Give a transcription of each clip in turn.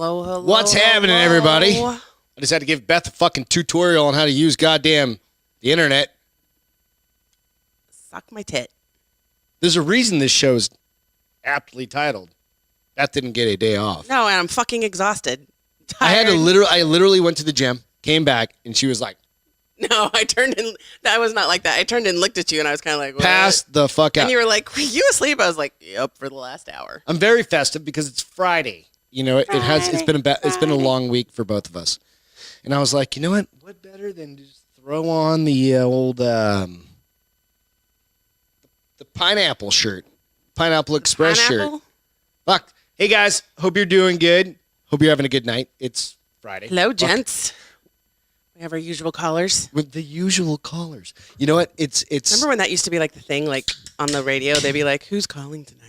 Hello. What's happening, everybody? I just had to give Beth a fucking tutorial on how to use goddamn the internet. Suck my tit. There's a reason this show's aptly titled. Beth didn't get a day off. No, and I'm fucking exhausted. I literally went to the gym, came back, and she was like, no, I turned and that was not like that. I turned and looked at you, and I was kind of like, what? Pass the fuck out. And you were like, were you asleep? I was like, yep, for the last hour. I'm very festive because it's Friday. You know, it's been a long week for both of us. And I was like, you know what better than just throw on the old the pineapple shirt. Pineapple Express shirt. Fuck. Hey guys, hope you're doing good. Hope you're having a good night. It's Friday. Hello, gents. We have our usual callers. With the usual callers. You know what? It's Remember when that used to be like the thing, like on the radio? They'd be like, who's calling tonight?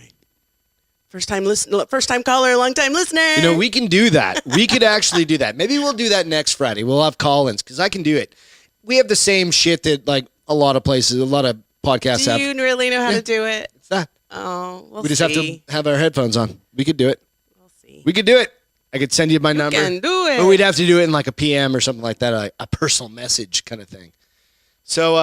First time caller, long time listener. You know, we can do that. We could actually do that. Maybe we'll do that next Friday. We'll have call-ins because I can do it. We have the same shit that like a lot of places, a lot of podcasts have. Do you really know how to do it? It's that. Oh, we just have to have our headphones on. We could do it. We'll see. We could do it. I could send you my number. You can do it. Or we'd have to do it in like a PM or something like that, a personal message kind of thing. So,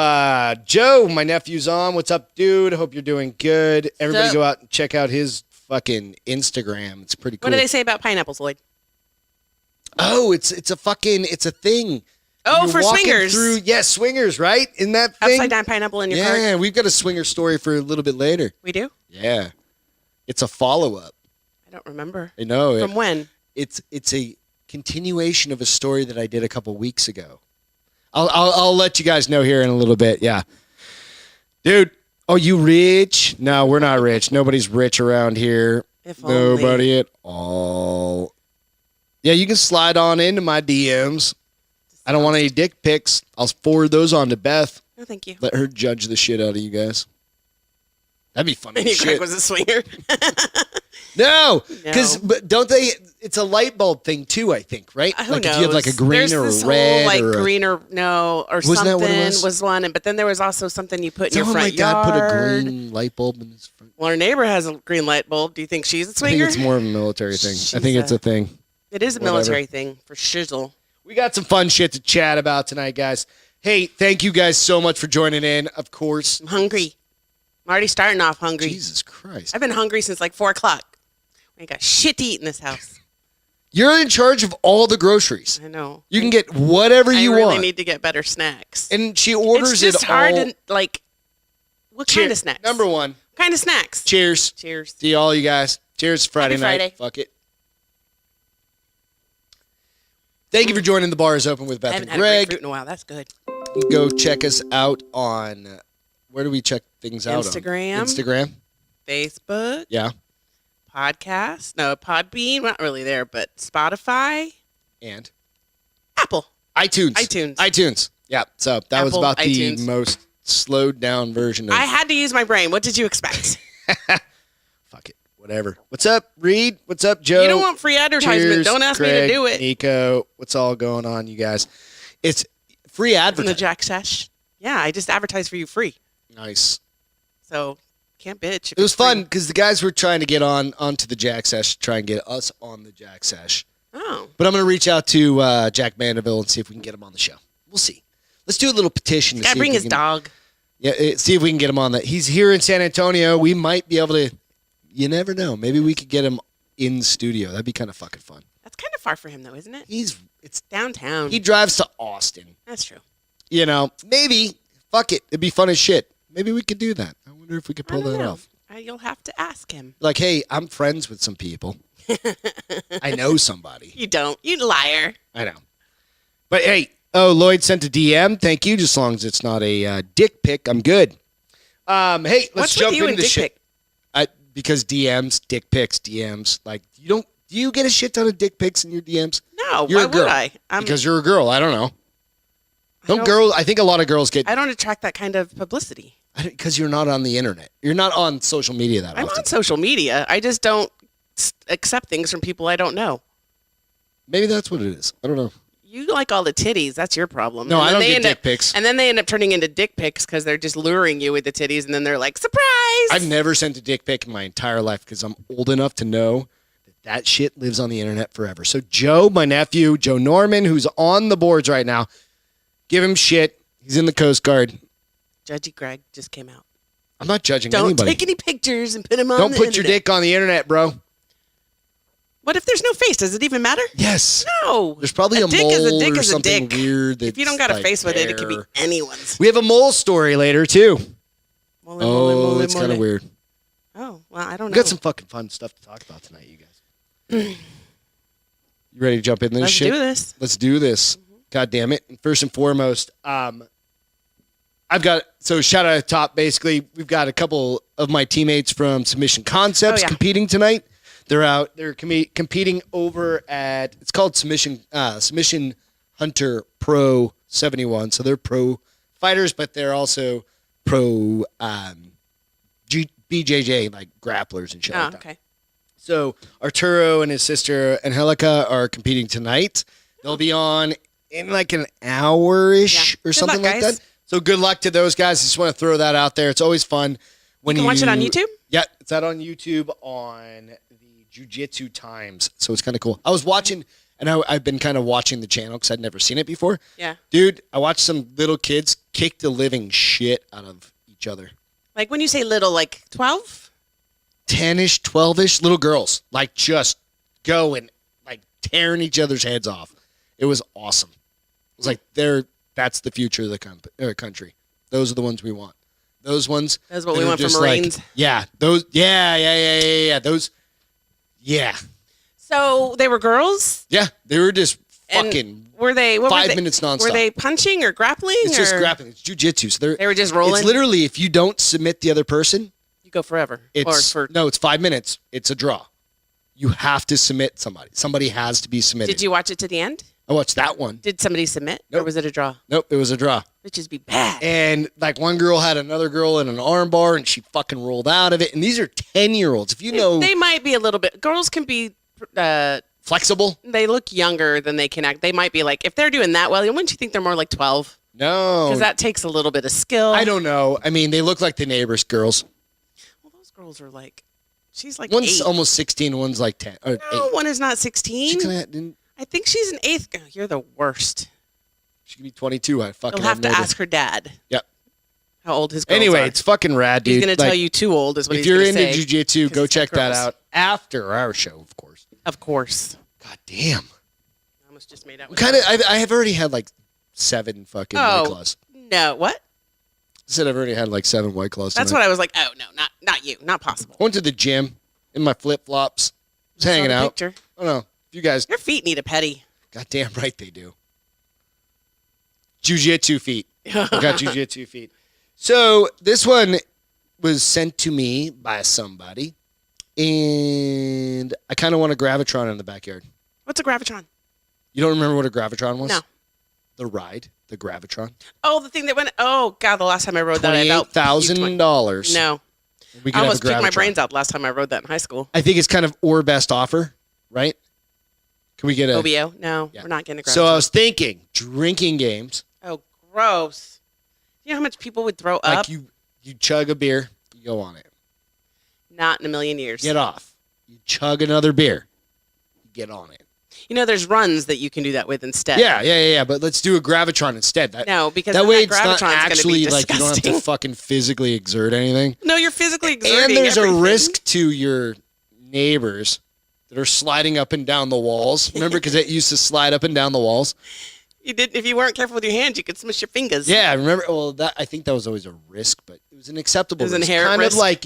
Joe, my nephew's on. What's up, dude? Hope you're doing good. Everybody go out and check out his fucking Instagram. It's pretty cool. What do they say about pineapples, Lloyd? Oh, it's a thing. Oh, You're for swingers. Swingers, right? In that thing? Upside down pineapple in your cart? Yeah, we've got a swinger story for a little bit later. We do? Yeah. It's a follow-up. I don't remember. I know. From when? It's a continuation of a story that I did a couple weeks ago. I'll let you guys know here in a little bit. Yeah. Dude, oh, you rich? No, we're not rich. Nobody's rich around here. Nobody at all. Yeah, you can slide on into my DMs. I don't want any dick pics. I'll forward those on to Beth. No, thank you. Let her judge the shit out of you guys. That'd be funny as shit. Greg was a swinger. No, because don't they? It's a light bulb thing too, I think, right? Who like knows? If you have like a green There's or this a red, whole, like or green or no, or Wasn't something that what it was? one, but then there was also something you put in your front my yard. dad put a green light bulb in his front. Well, our neighbor has a green light bulb. Do you think she's a I swinger? think it's more of a military thing. I think it's a thing. It is a military thing for shizzle. We got some fun shit to chat about tonight, guys. Hey, thank you guys so much for joining in. Of course, I'm hungry. I'm already starting off hungry. Jesus Christ! I've been hungry since like 4 o'clock. I got shit to eat in this house. You're in charge of all the groceries. I know. You can get whatever you want. I really need to get better snacks. And she orders it all. It's just hard to, like, what kind of snacks? Number one. What kind of snacks? Cheers. Cheers. See all you guys. Cheers Friday night. Friday. Fuck it. Thank you for joining The Bar is Open with Beth and Greg. I haven't had a grapefruit in a while. That's good. Go check us out on, where do we check things out Instagram. on? Instagram. Facebook. Yeah. Podcast. No, Podbean. Not really there, but Spotify. And? Apple. iTunes. Yeah. So that was about iTunes. the most slowed down version of. I had to use my brain. What did you expect? Fuck it. Whatever. What's up, Reed? What's up, Joe? You don't want free advertisement. Cheers, Don't ask Greg, me to do it. Nico, what's all going on, you guys? It's free From advertising. the Jack Sesh. Yeah, I just advertise for you free. Nice. So can't bitch. It was fun because the guys were trying to get onto the Jack Sesh, try and get us on the Jack Sesh. Oh. But I'm going to reach out to Jack Mandeville and see if we can get him on the show. We'll see. Let's do a little petition. Gotta bring his dog. Yeah, see if we can get him on that. He's here in San Antonio. We might be able to. You never know. Maybe we could get him in studio. That'd be kind of fucking fun. That's kind of far for him, though, isn't it? It's downtown. He drives to Austin. That's true. You know, maybe. Fuck it. It'd be fun as shit. Maybe we could do that. I wonder if we could pull that off. You'll have to ask him. Like, hey, I'm friends with some people. I know somebody. You don't. You liar. I know. But hey, Lloyd sent a DM. Thank you. Just as long as it's not a dick pic, I'm good. Hey, let's jump into the shit. Because DMs, dick pics, DMs. Like, do you get a shit ton of dick pics in your DMs? No, you're why a girl. would I? Because you're a girl. I don't know. I think a lot of girls get. I don't attract that kind of publicity. Because you're not on the internet. You're not on social media that often. I'm on social media. I just don't accept things from people I don't know. Maybe that's what it is. I don't know. You like all the titties. That's your problem. No, I don't get dick pics. And then they end up turning into dick pics because they're just luring you with the titties, and then they're like, surprise! I've never sent a dick pic in my entire life because I'm old enough to know that that shit lives on the internet forever. So Joe, my nephew, Joe Norman, who's on the boards right now, give him shit. He's in the Coast Guard. Judgy Greg just came out. I'm not judging Don't anybody. take any pictures and put them on Don't the put your internet. dick on the internet, bro. What if there's no face? Does it even matter? Yes. No. There's probably a dick mole is a dick or is a something dick. weird. If you don't got a like face with it, it could be there. anyone's. We have a mole story later, too. Mole, mole, mole, It's kind mole. of weird. Oh, well, I don't We know. got some fucking fun stuff to talk about tonight, you guys. You ready to jump in this Let's shit? do this. Let's do this. God damn it. And first and foremost, I've got, so shout out at top, basically, we've got a couple of my teammates from Submission Concepts competing tonight. They're out, they're competing over at, it's called Submission Hunter Pro 71. So they're pro fighters, but they're also pro BJJ, like grapplers and shit like that. Okay. So Arturo and his sister Angelica are competing tonight. They'll be on in like an hour-ish or Good something luck, like guys. that. So good luck to those guys. I just want to throw that out there. It's always fun when You can watch it on YouTube? Yeah, it's out on YouTube on the Jiu-Jitsu Times. So it's kind of cool. I was watching, and I've been kind of watching the channel because I'd never seen it before. Yeah. Dude, I watched some little kids kick the living shit out of each other. Like when you say little, like 12? 10-ish, 12-ish little girls, like just going, like tearing each other's heads off. It was awesome. It was like, that's the future of the country. Those are the ones we want. Those ones. That's what that we are want for just Marines. Like, yeah, those, yeah. Those, yeah. So they were girls? Yeah, they were just And fucking were they, what 5 were they, minutes nonstop. Were they punching or grappling? It's or just grappling. It's jujitsu. So They were just rolling? It's literally, if you don't submit the other person, You go forever. no, it's 5 minutes. It's a draw. You have to submit somebody. Somebody has to be submitted. Did you watch it to the end? I watched that one. Did somebody submit? Or Nope. was it a draw? Nope, it was a draw. Bitches be bad. And like one girl had another girl in an arm bar and she fucking rolled out of it. And these are 10-year-olds. If you know They might be a little bit. Girls can be. flexible, They look younger than they can act. They might be like, if they're doing that well, wouldn't you think they're more like 12? no. Because that takes a little bit of skill. I don't know. I mean, they look like the neighbors' girls. Well, those girls are like, she's like One's 8. almost 16, one's like 10. Or No, 8. one is not She 16. could I think she's an 8th. Oh, you're the worst. be 22. I fucking You'll have to no idea. ask her dad Yep. how old his girls Anyway, are. it's fucking rad, dude. He's going to Like, tell you too old is what if he's you're going to into say. jiu-jitsu, 'Cause go it's check got that girls. out after our show, of course. Of course. God damn. I almost just made out We with kind of. I have already had like 7 fucking White Claws. No, what? I said I've already had like 7 White Claws. That's tonight. what I was like, oh, no, not you. Not possible. Went to the gym in my flip flops. Was Saw hanging the out. picture. I don't know. If you guys, Your feet need a petty. goddamn right they do. Jiu-jitsu feet. I got jiu-jitsu feet. So this one was sent to me by somebody, and I kind of want a Gravitron in the backyard. What's a Gravitron? You don't remember what a Gravitron was? No. The ride, the Gravitron. Oh, the thing that went. Oh God, the last time I rode that, I felt $28,000. No, We could I have almost a puked my Gravitron. brains out the last time I rode that in high school. I think it's kind of or best offer, right? Can we get a OBO? No, Yeah. we're not getting a Gravitron. So I was thinking drinking games. Oh, gross. You know how much people would throw Like up? you chug a beer, you go on it. Not in a million years. Get off. You chug another beer, you get on it. You know, there's runs that you can do that with instead. Yeah. But let's do a Gravitron instead. No, because that then way that it's not Gravitron's gonna be actually like you don't have to disgusting. fucking physically exert anything. No, you're physically exerting. And there's everything. a risk to your neighbors that are sliding up and down the walls. Remember, because it used to slide up and down the walls. You did. If you weren't careful with your hands, you could smush your fingers. Yeah, remember? Well, I think that was always a risk, but it was an acceptable It was an risk. inherent Kind risk. of like,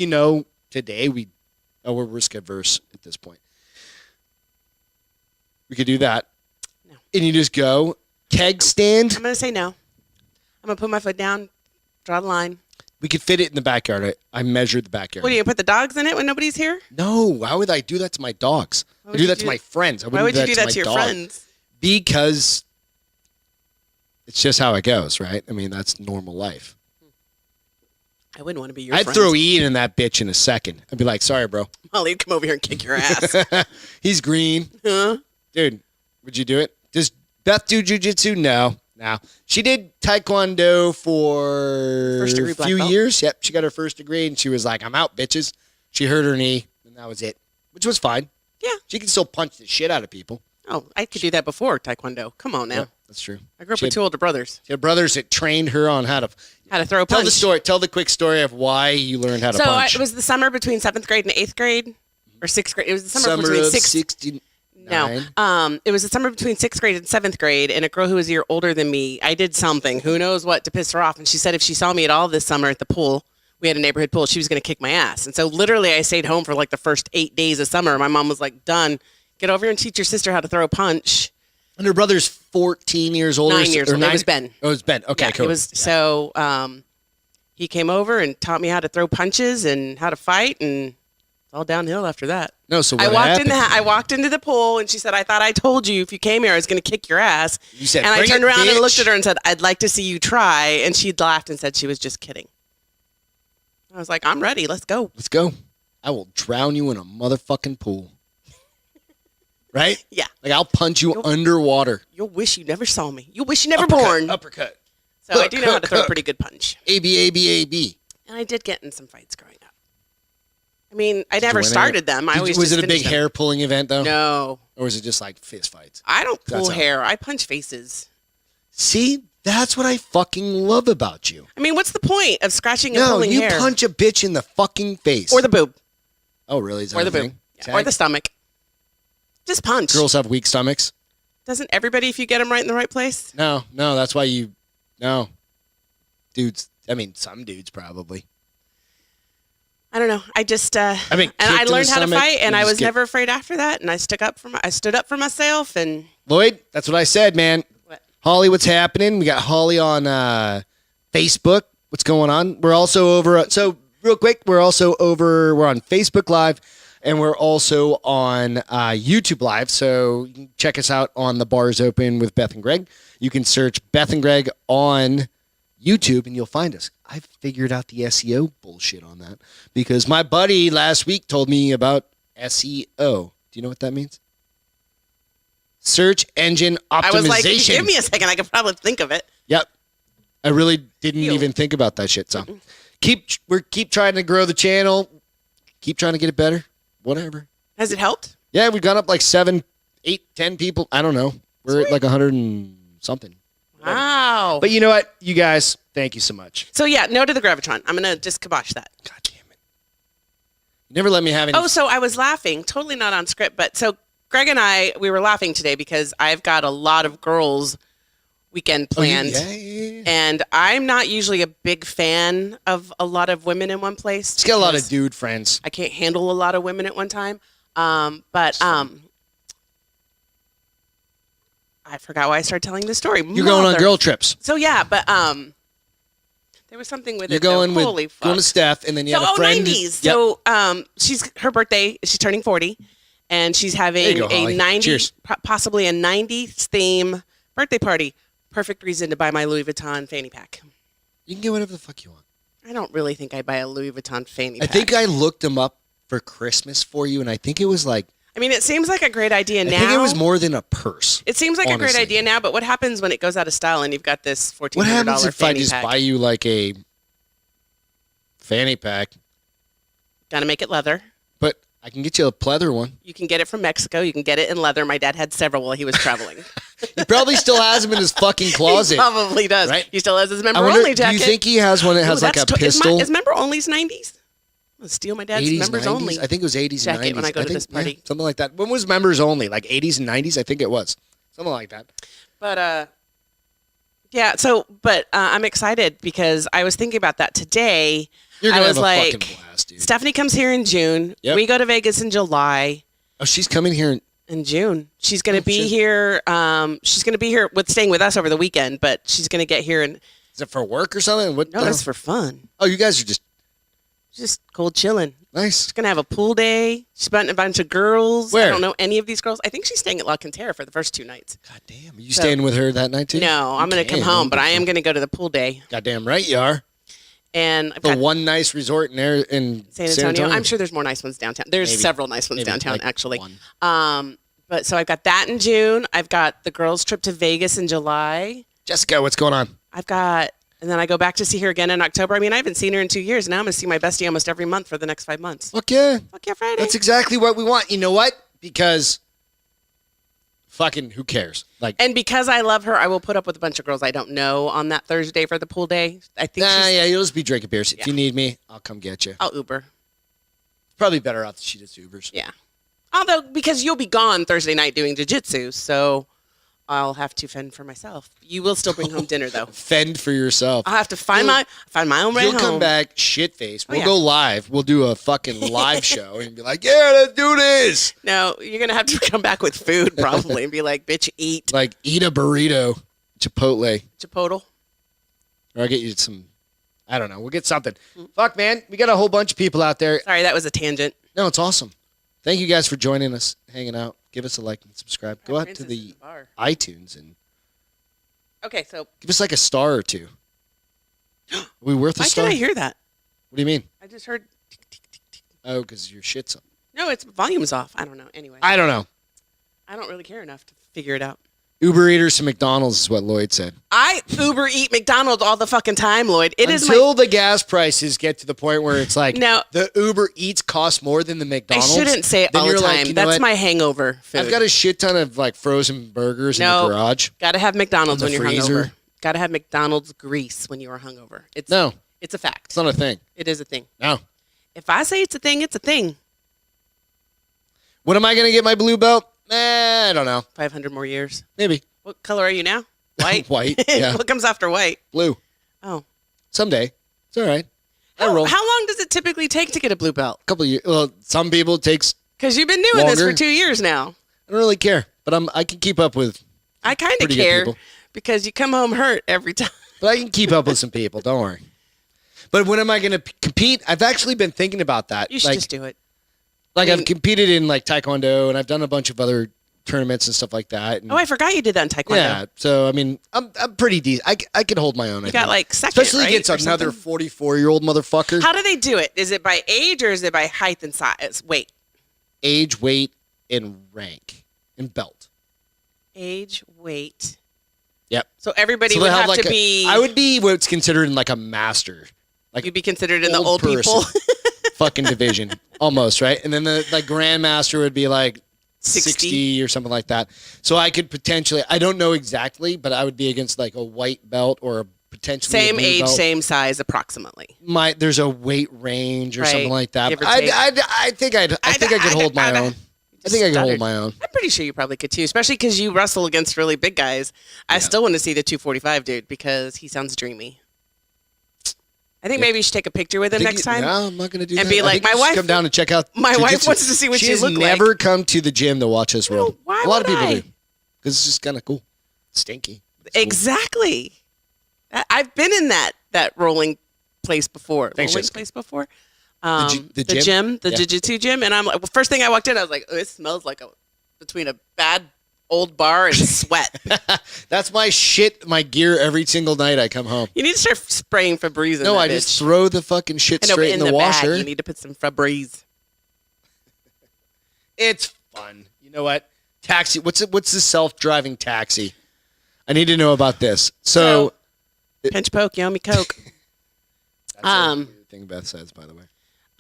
today we're risk adverse at this point. We could do that. No. And you just go, keg stand. I'm gonna say no. I'm gonna put my foot down, draw the line. We could fit it in the backyard. I measured the backyard. What do you put the dogs in it when nobody's here? No, why would I do that to my dogs? Why I would do you that do to my that- friends. I Why would you do that my to your dog. friends? Because it's just how it goes, right? I mean, that's normal life. I wouldn't want to be your I'd friend. throw Ian in that bitch in a second. I'd be like, sorry, bro. Molly would come over here and kick your ass. He's green. Huh? Dude, would you do it? Does Beth do jujitsu? No. She did taekwondo for First degree a black few belt? years. Yep, she got her first degree, and she was like, I'm out, bitches. She hurt her knee, and that was it, which was fine. Yeah. She can still punch the shit out of people. Oh, I could do that before Taekwondo. Come on now. Yeah, that's true. I grew up with two older brothers. She had brothers that trained her on how to throw a punch. Tell the story. Tell the quick story of why you learned how to punch. So it was the summer between 7th grade and 8th grade, or 6th grade. It was the summer between of 6th. 69. No, it was the summer between 6th grade and 7th grade, and a girl who was a year older than me, I did something, who knows what, to piss her off. And she said if she saw me at all this summer at the pool, we had a neighborhood pool, she was going to kick my ass. And so literally I stayed home for like the first 8 days of summer. My mom was like, done. Get over here and teach your sister how to throw a punch. And her brother's 14 years older. 9 years old. It was Ben. Oh, it was Ben. Okay, yeah, cool. It was, so he came over and taught me how to throw punches and how to fight, and it's all downhill after that. No, so what I walked into the pool, and she said, I thought I told you if you came here, I was going to kick your ass. You said, and I turned around bitch. and looked at her and said, I'd like to see you try. And she laughed and said she was just kidding. I was like, I'm ready. Let's go. Let's go. I will drown you in a motherfucking pool. Right? Yeah. Like, I'll punch you underwater. You'll wish you never saw me. You'll wish you never born. Uppercut. So I do know how to throw a pretty good punch. A-B. And I did get in some fights growing up. I mean, I never started them. I always Was just it a big finished them. hair pulling event, though? No. Or was it just like fist fights? I don't pull hair. I punch faces. See? That's what I fucking love about you. I mean, what's the point of scratching and pulling hair? No, you punch a bitch in the fucking face. Or the boob. Oh, really? Is that or the thing? boob. Yeah. Or the stomach. Just punch. Girls have weak stomachs. Doesn't everybody if you get them right in the right place? No, that's why you... No. Dudes, I mean, some dudes probably. I don't know. I just... and I kicked in learned the how to stomach, fight, and you I just was never afraid after that, and I stood up for myself, and... Lloyd, that's what I said, man. What? Holly, what's happening? We got Holly on Facebook. What's going on? We're also over... So, real quick, we're on Facebook Live, and we're also on YouTube Live. So you can check us out on The Bars Open with Beth and Greg. You can search Beth and Greg on YouTube, and you'll find us. I figured out the SEO bullshit on that because my buddy last week told me about SEO. Do you know what that means? Search engine optimization. I was like, give me a second. I could probably think of it. Yep. I really didn't even think about that shit. So keep trying to grow the channel. Keep trying to get it better. Whatever. Has it helped? Yeah, we've gone up like 7, 8, 10 people. I don't know. We're at like 100 and something. Wow. But you know what? You guys, thank you so much. So yeah, no to the Gravitron. I'm going to just kibosh that. God damn it. You never let me have any. Oh, so I was laughing. Totally not on script. But so Greg and we were laughing today because I've got a lot of girls weekend planned. Yeah. And I'm not usually a big fan of a lot of women in one place. She's got a lot of dude friends. I can't handle a lot of women at one time. But I forgot why I started telling this story. You're going on girl trips. So yeah, but there was something with You're it. going though. with Holy fuck. going to Steph, and then you have a friend. 90s. Yep. So she's her birthday. She's turning 40, and she's having go, Holly. a 90, Cheers. possibly a 90s theme birthday party. Perfect reason to buy my Louis Vuitton fanny pack. You can get whatever the fuck you want. I don't really think I'd buy a Louis Vuitton fanny pack. I think I looked them up for Christmas for you, and I think it was like. I mean, it seems like a great idea now. I think it was more than a purse. It seems like honestly. a great idea now, but what happens when it goes out of style and you've got this $1,400 What happens if I just pack? buy you like a fanny pack? Gotta make it leather. But I can get you a pleather one. You can get it from Mexico. You can get it in leather. My dad had several while he was traveling. He probably still has them in his fucking closet. He probably does. Right? He still has his member I wonder, only jacket. do you think he has one that has like a pistol? Is member only's 90s? I'm gonna steal my dad's 80s, members 90s? only. I think it was 80s and 90s. Jacket when I go to this party. Yeah, something like that. When was members only? Like 80s and 90s? I think it was. Something like that. But yeah. So, but I'm excited because I was thinking about that today. You're gonna I was have a like, fucking blast, dude. Stephanie comes here in June. Yep. We go to Vegas in July. Oh, she's coming here. In June, she's going to be here. She's going to be here staying with us over the weekend, but she's going to get here and. Is it for work or something? What? No, that's for fun. Oh, you guys are just cold chilling. nice. She's going to have a pool day. She's met a bunch of girls. Where? I don't know any of these girls. I think she's staying at La Cantera for the first 2 nights. God damn. Are you staying with her that night too? No, I'm going to come home, but I am going to go to the pool day. Goddamn right you are. And I've The got one nice resort in San Antonio. I'm sure there's more nice ones downtown. There's Maybe. several nice ones Maybe, downtown, like actually. one. But so I've got that in June. I've got the girls' trip to Vegas in July. Jessica, what's going on? And then I go back to see her again in October. I mean, I haven't seen her in 2 years. Now I'm going to see my bestie almost every month for the next 5 months. Fuck yeah. Fuck yeah, Friday. That's exactly what we want. You know what? because fucking who cares? Like, And because I love her, I will put up with a bunch of girls I don't know on that Thursday for the pool day. I think yeah, you'll just be drinking beers. If you need me, I'll come get you. I'll Uber. Probably better off that she does Ubers. Yeah. Although, because you'll be gone Thursday night doing jiu-jitsu, so I'll have to fend for myself. You will still bring home dinner, though. Fend for yourself. I'll have to find my own way home. You'll come back shit-faced. We'll yeah. go live. We'll do a fucking live show and be like, yeah, let's do this. No, you're going to have to come back with food probably and be like, bitch, eat. Like, eat a burrito. Chipotle. Chipotle. Or I'll get you some, I don't know. We'll get something. Fuck, man. We got a whole bunch of people out there. Sorry, that was a tangent. No, it's awesome. Thank you guys for joining us, hanging out. Give us a like and subscribe. Go out to the iTunes and Okay, so give us like a star or two. Are we worth a why star? can't I hear that? What do you mean? I just heard. Oh, because your shit's on. No, it's volume's off. I don't know. Anyway, I don't know. I don't really care enough to figure it out. Uber Eaters to McDonald's is what Lloyd said. I Uber eat McDonald's all the fucking time, Lloyd. It is Until the gas prices get to the point where it's like No. the Uber Eats cost more than the I McDonald's. shouldn't say it then all the you're time. like, you know That's what? my hangover food. I've got a shit ton of like frozen burgers in the garage. Gotta have McDonald's In when the you're freezer. hungover. Gotta have McDonald's grease when you are hungover. It's No, It's a fact. it's not a thing. It is a thing. No. If I say it's a thing, it's a thing. When am I going to get my blue belt? I don't know. 500 more years. Maybe. What color are you now? White? White, yeah. What comes after white? Blue. Oh. Someday. It's all right. I How roll. long does it typically take to get a blue belt? A couple of years. Well, some people it takes. Because you've been doing this Longer. for 2 years now. I don't really care, but I can keep up with. I kind of Pretty good care people. because you come home hurt every time. But I can keep up with some people. Don't worry. But when am I going to compete? I've actually been thinking about that. You should just do it. Like I mean- I've competed in like Taekwondo, and I've done a bunch of other tournaments and stuff like that. And Oh, I forgot you did that in Taekwondo. yeah. So I mean, I'm pretty decent. I can hold my own. You got like second, especially right, against or another something? 44-year-old motherfucker. How do they do it? Is it by age or is it by height and size? Wait. Age, weight, and rank and belt. Age, weight. Yep. So everybody So would they have like to be. I would be what's considered like a master. Like You'd be considered in the old person. people. Fucking division. Almost, right? And then the like grandmaster would be like 60. 60 or something like that. So I could potentially, I don't know exactly, but I would be against like a white belt or a potentially a Same blue age, belt. same size, approximately. There's a weight range or Right. something like that. Give or I take. think I could hold my own. I think I could hold my own. I'm pretty sure you probably could too, especially because you wrestle against really big guys. I still want to see the 245 dude because he sounds dreamy. I think maybe you should take a picture with him next time. No, I'm not going to do that. And be I like, think my you should wife- come down and check out. my wife jiu-jitsu. wants to see what you has look like. never come to the gym to watch us roll. why a lot of would people I? do because it's just kind of cool. Stinky. It's cool. Exactly. I've been in that rolling place before. Thanks, rolling Jessica. place before. The The gym? gym, the Yeah. jiu-jitsu gym, and I'm like, well, first thing I walked in, I was like, oh, it smells like between a bad old bar and sweat. That's my shit, my gear every single night I come home. You need to start spraying Febreze in No, that I bitch. just throw the fucking shit I know, but straight in the washer. bag, you need to put some Febreze. It's fun. You know what? Taxi. What's the self-driving taxi? I need to know about this. So Pinch poke, yummy coke. that's a weird thing Beth says, by the way.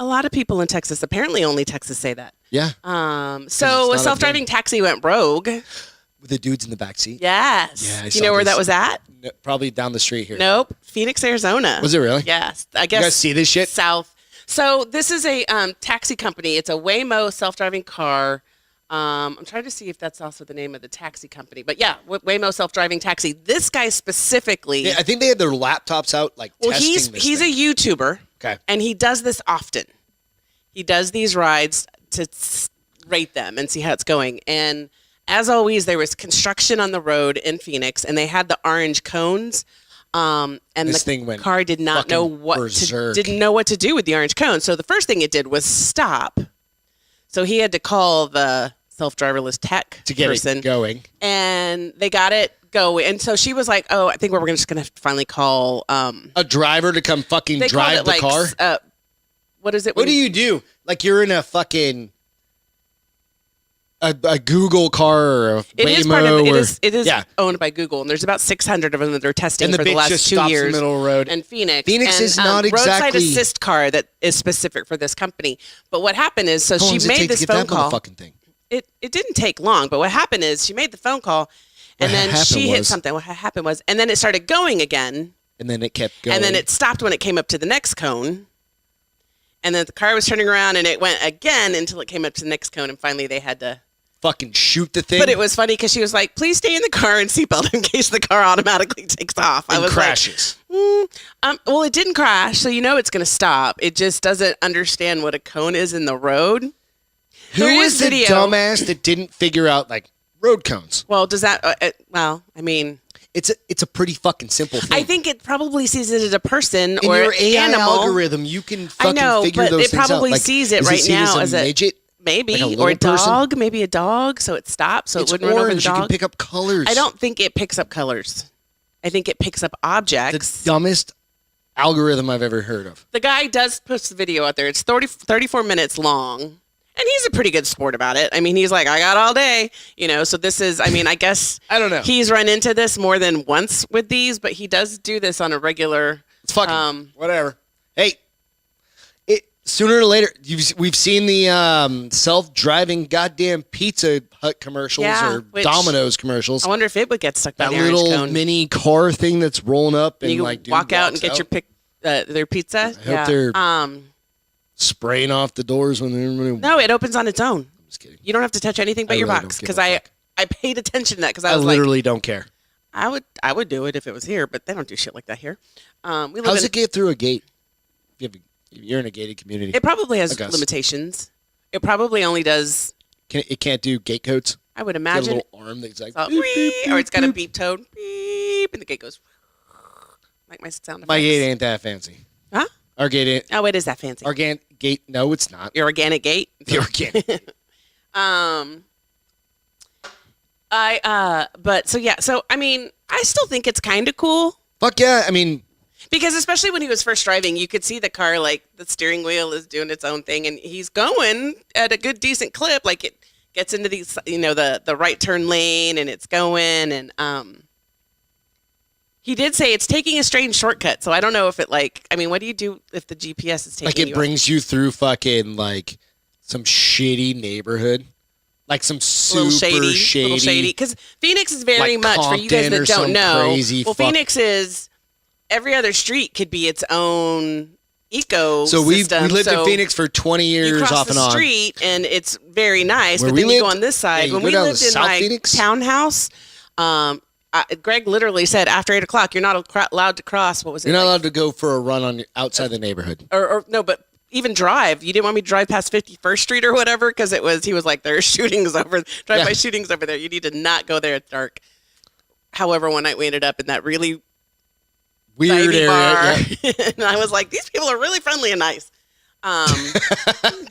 A lot of people in Texas, apparently only Texas, say that. Yeah, So it's not a a self-driving taxi went rogue. with the dudes in the back seat. Yes. Yeah, I Do you saw know where this. that was at? No, probably down the street here. Nope. Phoenix, Arizona. Was it really? Yes. I You guess. guys see this shit? South. So this is a taxi company. It's a Waymo self-driving car. I'm trying to see if that's also the name of the taxi company. But yeah, Waymo self-driving taxi. This guy specifically. Yeah, I think they had their laptops out, like well, testing this he's thing. a YouTuber. Okay. And he does this often. He does these rides to rate them and see how it's going. And as always, there was construction on the road in Phoenix, and they had the orange cones. And This the thing went car did not know berserk. didn't know what to do with the orange cones. So the first thing it did was stop. So he had to call the self-driverless tech to get person, it going. and they got it going. And so she was like, "Oh, I think we're just going to finally call A driver to come fucking they called drive it the like car. what is it? What do you do? Like you're in a fucking a Google car or a It Waymo is part of or, it is yeah. owned by Google, and there's about 600 of them that they're testing And the for the bitch last just 2 stops in years. the middle of the road. And Phoenix. Phoenix and, is not roadside exactly- assist car that is specific for this company. But what happened is, so How long she does it made take this to get phone that call. motherfucking thing? it didn't take long, but what happened is she made the phone call, and then she hit something. What happened was, and then it started going again. And then it kept going. And then it stopped when it came up to the next cone. And then the car was turning around, and it went again until it came up to the next cone, and finally they had to fucking shoot the thing. But it was funny because she was like, please stay in the car and seatbelt in case the car automatically takes off. And I was crashes. Like, well, it didn't crash, so you know it's going to stop. It just doesn't understand what a cone is in the road. Who is the dumbass that didn't figure out, like, road cones? Well, does that, well, I mean... It's a pretty fucking simple thing. I think it probably sees it as a person in or your an AI animal. algorithm, you can fucking figure those things out. I know, but it probably like, sees it right now as a midget, maybe, like or a dog, person? maybe a dog, so it stops, so it's it wouldn't run over the dog. You can pick up colors. I don't think it picks up colors. I think it picks up objects. The dumbest algorithm I've ever heard of. The guy does post the video out there. It's 34 minutes long. And he's a pretty good sport about it. I mean, he's like, I got all day, you know. So this is, I mean, I guess I don't know. He's run into this more than once with these, but he does do this on a regular. It's fucking whatever. Hey, sooner or later, we've seen the self-driving goddamn Pizza Hut commercials or Domino's commercials. I wonder if it would get stuck by that the orange little cone. mini car thing that's rolling up and you like walk out and get your their pizza. I hope they're spraying off the doors when they're... No, it opens on its own. I'm just kidding. You don't have to touch anything but your box because I paid attention to that because I was literally don't care. I would do it if it was here, but they don't do shit like that here. How's it get through a gate? You're in a gated community. It probably has limitations. It probably only does. It can't do gate codes. I would imagine. Got a little arm that's like, beep, beep, beep, or it's got a beep tone, beep, and the gate goes like my sound effects. My gate ain't that fancy. Huh? Our gate ain't. Oh, it is that fancy. Gate? No, it's not. Your organic gate. The organic. But so I mean, I still think it's kind of cool. Fuck yeah! I mean. Because especially when he was first driving, you could see the car, like the steering wheel is doing its own thing, and he's going at a good, decent clip. Like it gets into these, you know, the right turn lane, and it's going. And he did say it's taking a strange shortcut. So I don't know if it I mean, what do you do if the GPS is taking like it brings you through fucking like some shitty neighborhood, like some super shady. Because Phoenix is very like much Compton for you guys that don't know. Well, Phoenix is. Every other street could be its own ecosystem. So we lived in Phoenix for 20 years off and on. You cross the street, and it's very nice. Where but then you go on this side. When we lived in my townhouse, Greg literally said, after 8 o'clock, you're not allowed to cross. What was it? You're not allowed to go for a run outside the neighborhood. Or no, but even drive. You didn't want me to drive past 51st Street or whatever because he was like, there's shootings drive-by shootings over there. You need to not go there at dark. However, one night we ended up in that really weird area. Yeah. And I was like, these people are really friendly and nice.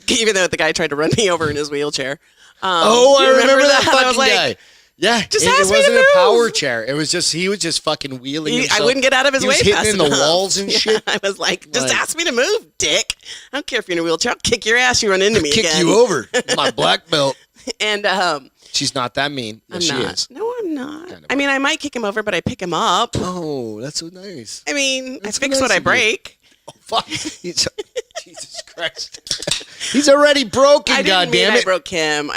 Even though the guy tried to run me over in his wheelchair. I remember that fucking guy. Yeah, it wasn't a power chair. It was just he was just fucking wheeling himself. I wouldn't get out of his way. He was hitting in the walls and shit. I was like, just ask me to move, dick. I don't care if you're in a wheelchair. I'll kick your ass. You run into me again. Kick you over. My black belt. And she's not that mean. Yes, she is. No, I'm not. Kind of I mean, I might kick him over, but I pick him up. Oh, that's so nice. I mean, I fix what I break. Oh, fuck. Jesus Christ. He's already broken, goddammit. I broke him.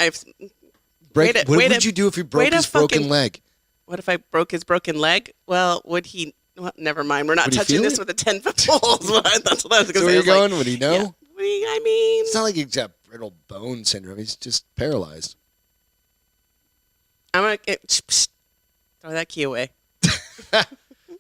What would you do if he broke his broken leg? What if I broke his broken leg? Well, would he... Well, never mind. We're not touching this with a 10-foot pole. That's what I was going to say. So where you going? Would he know? Yeah. I mean... It's not like he's got brittle bone syndrome. He's just paralyzed. I'm going to throw that key away.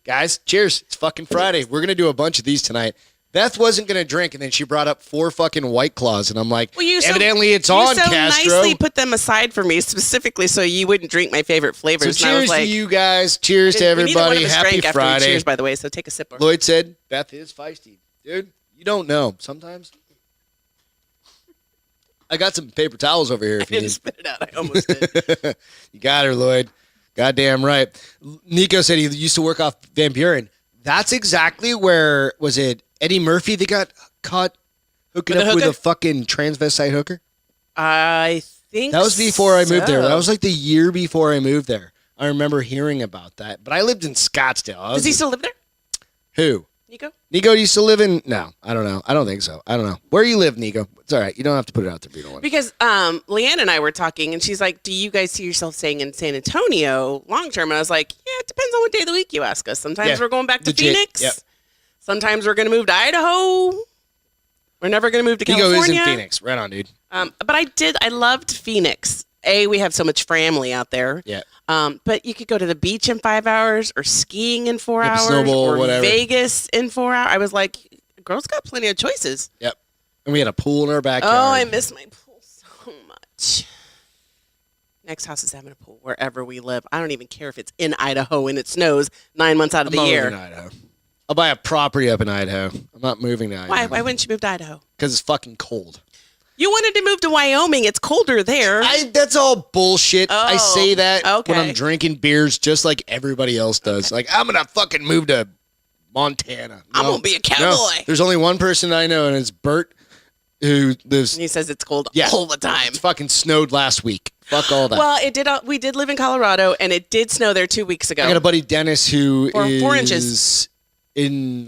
Guys, cheers. It's fucking Friday. We're going to do a bunch of these tonight. Beth wasn't going to drink, and then she brought up 4 fucking White Claws, and I'm like, evidently it's on, Castro. You so nicely put them aside for me specifically so you wouldn't drink my favorite flavors. So cheers to you guys. Cheers to everybody. Happy Friday. Cheers, by the way, so take a sip. Lloyd said, Beth is feisty. Dude, you don't know. Sometimes. I got some paper towels over here if you need. Spit it out. I almost did. You got her, Lloyd. Goddamn right. Nico said he used to work off Van Buren. That's exactly where, was it Eddie Murphy that got caught hooking up with a fucking transvestite hooker? I think that was before I moved there. That was like the year before I moved there. I remember hearing about that. But I lived in Scottsdale. Does he still live there? Who? Nico used to live in... No, I don't know. I don't think so. I don't know. Where you live, Nico? It's all right. You don't have to put it out there if you don't want to. Because Leanne and I were talking, and she's like, do you guys see yourself staying in San Antonio long term? And I was like, yeah, it depends on what day of the week you ask us. Sometimes we're going back to Phoenix. Yep. Sometimes we're going to move to Idaho. We're never going to move to California. Nico is in Phoenix. Right on, dude. But I loved Phoenix. We have so much family out there. Yeah. But you could go to the beach in 5 hours, or skiing in 4 hours, snowball, or whatever. Vegas in 4 hours. I was like, girls got plenty of choices. Yep. And we had a pool in our backyard. Oh, I miss my pool so much. Next house is having a pool wherever we live. I don't even care if it's in Idaho and it snows 9 months out of the year. I'm not moving to Idaho. I'll buy a property up in Idaho. I'm not moving to Idaho. Why wouldn't you move to Idaho? Because it's fucking cold. You wanted to move to Wyoming. It's colder there. That's all bullshit. I say that okay. when I'm drinking beers just like everybody else does. Like, I'm going to fucking move to Montana. I'm going to be a cowboy. No. There's only one person I know, and it's Bert, who lives... He says it's cold all the time. It's fucking snowed last week. Fuck all that. Well, it did. We did live in Colorado, and it did snow there 2 weeks ago. I got a buddy, Dennis, who is... 4 inches. I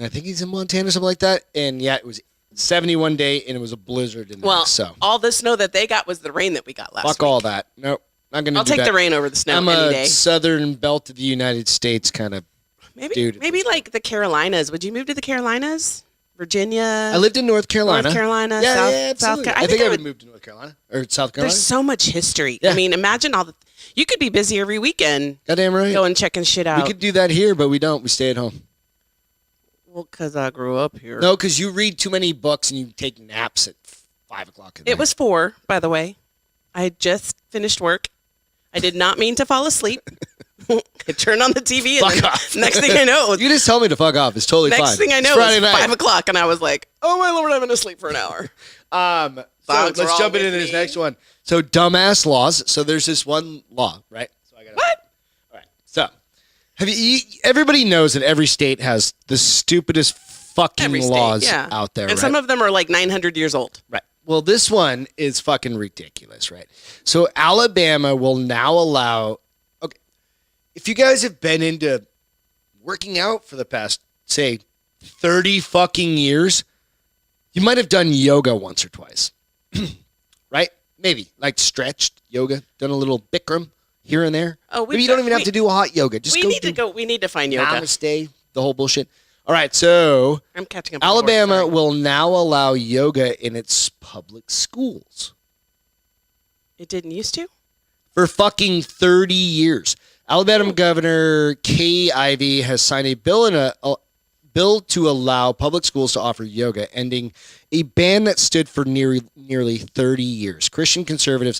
think he's in Montana or something like that. And yeah, it was 71 day, and it was a blizzard in there. So all the snow that they got was the rain that we got last week. Fuck all that. Nope. Not going to do that. I'll take the rain over the snow I'm any day. a southern belt of the United States kind of dude. Maybe like the Carolinas. Would you move to the Carolinas? Virginia? I lived in North Carolina. North Carolina? Yeah, South, absolutely. South Carolina. I think I would move to North Carolina or South Carolina. There's so much history. Yeah. I mean, imagine all the... You could be busy every weekend. Goddamn right. Going checking shit out. We could do that here, but we don't. We stay at home. Well, because I grew up here. No, because you read too many books and you take naps at 5 o'clock at night. It was 4, by the way. I had just finished work. I did not mean to fall asleep. I turned on the TV, and fuck off. Next thing I know, you just tell me to fuck off. It's totally fine. Next thing I know, it's it was 5 o'clock, and I was like, "Oh my lord, I'm gonna sleep for an hour." So let's jump into this next one. So dumbass laws. So there's this one law, right? So I got what? All right. So everybody knows that every state has the stupidest fucking laws out there, and some of them are like 900 years old. Right. Well, this one is fucking ridiculous, right? So Alabama will now allow... Okay, if you guys have been into working out for the past, say, 30 fucking years, you might have done yoga once or twice. Right? Maybe. Like stretched yoga, done a little Bikram here and there. Oh, maybe you don't even have to do a hot yoga. Just we need to find yoga. Namaste, the whole bullshit. All right, so I'm catching up. Alabama will now allow yoga in its public schools. It didn't used to? For fucking 30 years. Alabama Governor Kay Ivey has signed a bill to allow public schools to offer yoga, ending a ban that stood for nearly 30 years. Christian conservatives,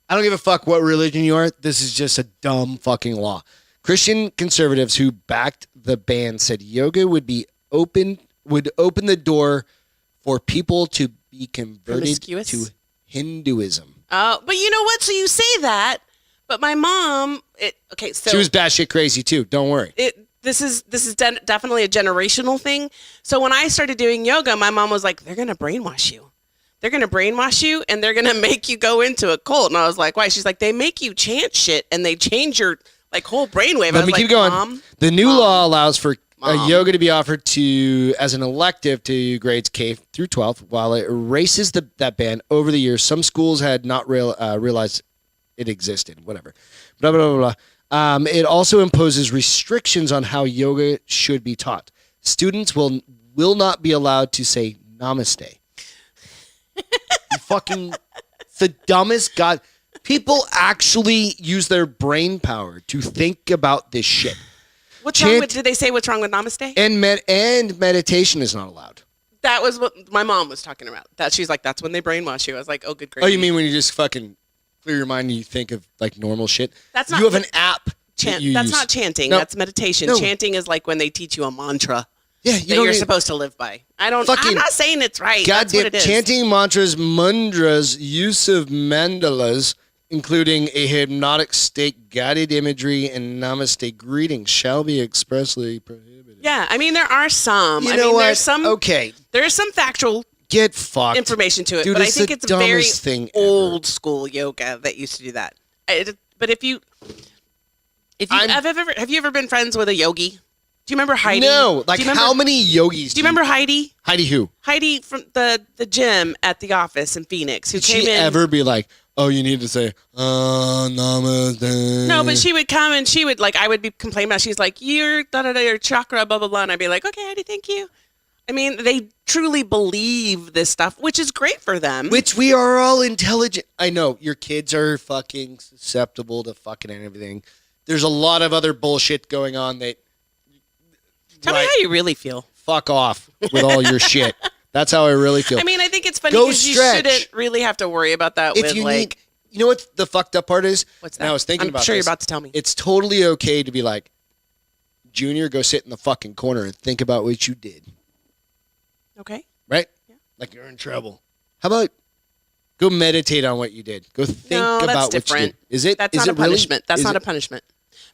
I don't give a fuck what religion you are, this is just a dumb fucking law. Christian conservatives who backed the ban said yoga would open the door for people to be converted to Hinduism. But you know what? So you say that, but my mom, so she was batshit crazy too. Don't worry. This is definitely a generational thing. So when I started doing yoga, my mom was like, "They're gonna brainwash you. They're gonna brainwash you, and they're gonna make you go into a cult." And I was like, "Why?" She's like, "They make you chant shit, and they change your whole brainwave." Let me keep going. Mom, the new law allows for yoga to be offered as an elective to grades K through 12. While it erases that ban over the years, some schools had not realized it existed. Whatever. Blah, blah, blah, blah. It also imposes restrictions on how yoga should be taught. Students will not be allowed to say namaste. It's the dumbest god. People actually use their brain power to think about this shit. Did they say what's wrong with namaste? And meditation is not allowed. That was what my mom was talking about. That she's like, that's when they brainwash you. I was like, oh, good grief. Oh, you mean when you just fucking clear your mind and you think of like normal shit? That's not. You have an app. That's not chanting. No. That's meditation. No. Chanting is like when they teach you a mantra. Yeah, you're supposed to live by. I'm not saying it's right. That's what it is. Chanting mudras, use of mandalas, including a hypnotic state, guided imagery, and namaste greetings shall be expressly prohibited. Yeah, I mean there are some. You know what? There's some. Okay. There is some factual information to it, dude, but I think it's very old ever. School yoga that used to do that. But have you ever been friends with a yogi? Do you remember Heidi? No, like Do you remember, how many yogis? Do you remember Heidi? Heidi who? Heidi from the gym at the office in Phoenix, who Did came she in. ever be like, oh, you need to say, namaste? No, but she would come and she would like, I would be complaining about. She's like, your your chakra, blah blah blah, and I'd be like, okay, Heidi, thank you. I mean, they truly believe this stuff, which is great for them. Which we are all intelligent. I know your kids are fucking susceptible to fucking everything. There's a lot of other bullshit going on that. Tell me how you really feel. Fuck off with all your shit. That's how I really feel. I mean, I think it's funny Go because you stretch. shouldn't really have to worry about that If with you like. need, you know what the fucked up part is? What's And that? I was thinking I'm about sure this. you're about to tell me. It's totally okay to be like, Junior, go sit in the fucking corner and think about what you did. Okay. Right? Yeah. Like you're in trouble. How about go meditate on what you did? Go think No, that's about what you different. did. Is it? That's is not it a punishment. Really? That's Is not it- a punishment.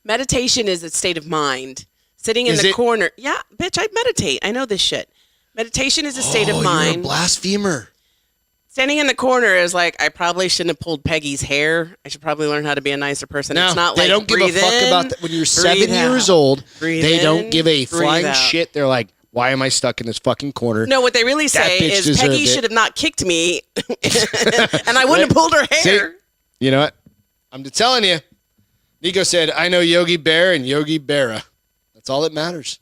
Meditation is a state of mind. Sitting in Is the it- corner. Yeah, bitch, I meditate. I know this shit. Meditation is a state of You're a mind. blasphemer. Standing in the corner is like, I probably shouldn't have pulled Peggy's hair. I should probably learn how to be a nicer person. No, It's not they like don't give a breathe fuck in, about that. When you're breathe 7 years out. old, Breathe they don't in, give a breathe flying out. shit. They're like, why am I stuck in this fucking corner? No, what they really That say bitch is deserved Peggy it. should have not kicked me, and I wouldn't have pulled her hair. See? You know what? I'm just telling you. Nico said, I know Yogi Bear and Yogi Berra. That's all that matters.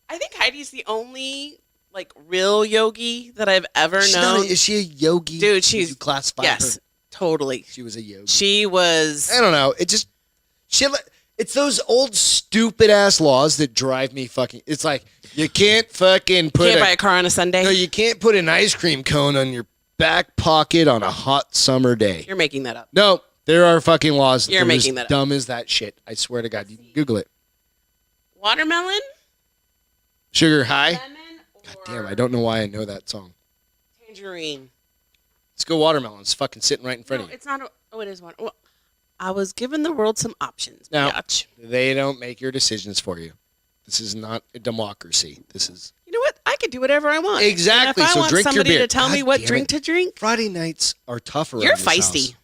I think Heidi's the only like real yogi that I've ever She's known. is she a yogi? Dude, Would she's you classify yes, her? totally. She was a yogi. She was. I don't know. It just it's those old stupid ass laws that drive me fucking. It's like you can't fucking put Can't buy a car on a Sunday. no, you can't put an ice cream cone on your back pocket on a hot summer day. You're making that up. No, there are fucking laws. You're that are making as that up. dumb as that shit. I swear to God, you can Google it. Watermelon. Sugar High. Lemon or God damn, I don't know why I know that song. tangerine. Let's go watermelon. It's fucking sitting right in front No, of you. it's not. Oh, it is one. Well, I was giving the world some options. Now, biatch. they don't make your decisions for you. This is not a democracy. This is You know what? I could do whatever I want. Exactly, And if I so want drink your somebody beer. to tell me God what damn drink it. to drink, Friday nights are tougher. you're around this feisty. house.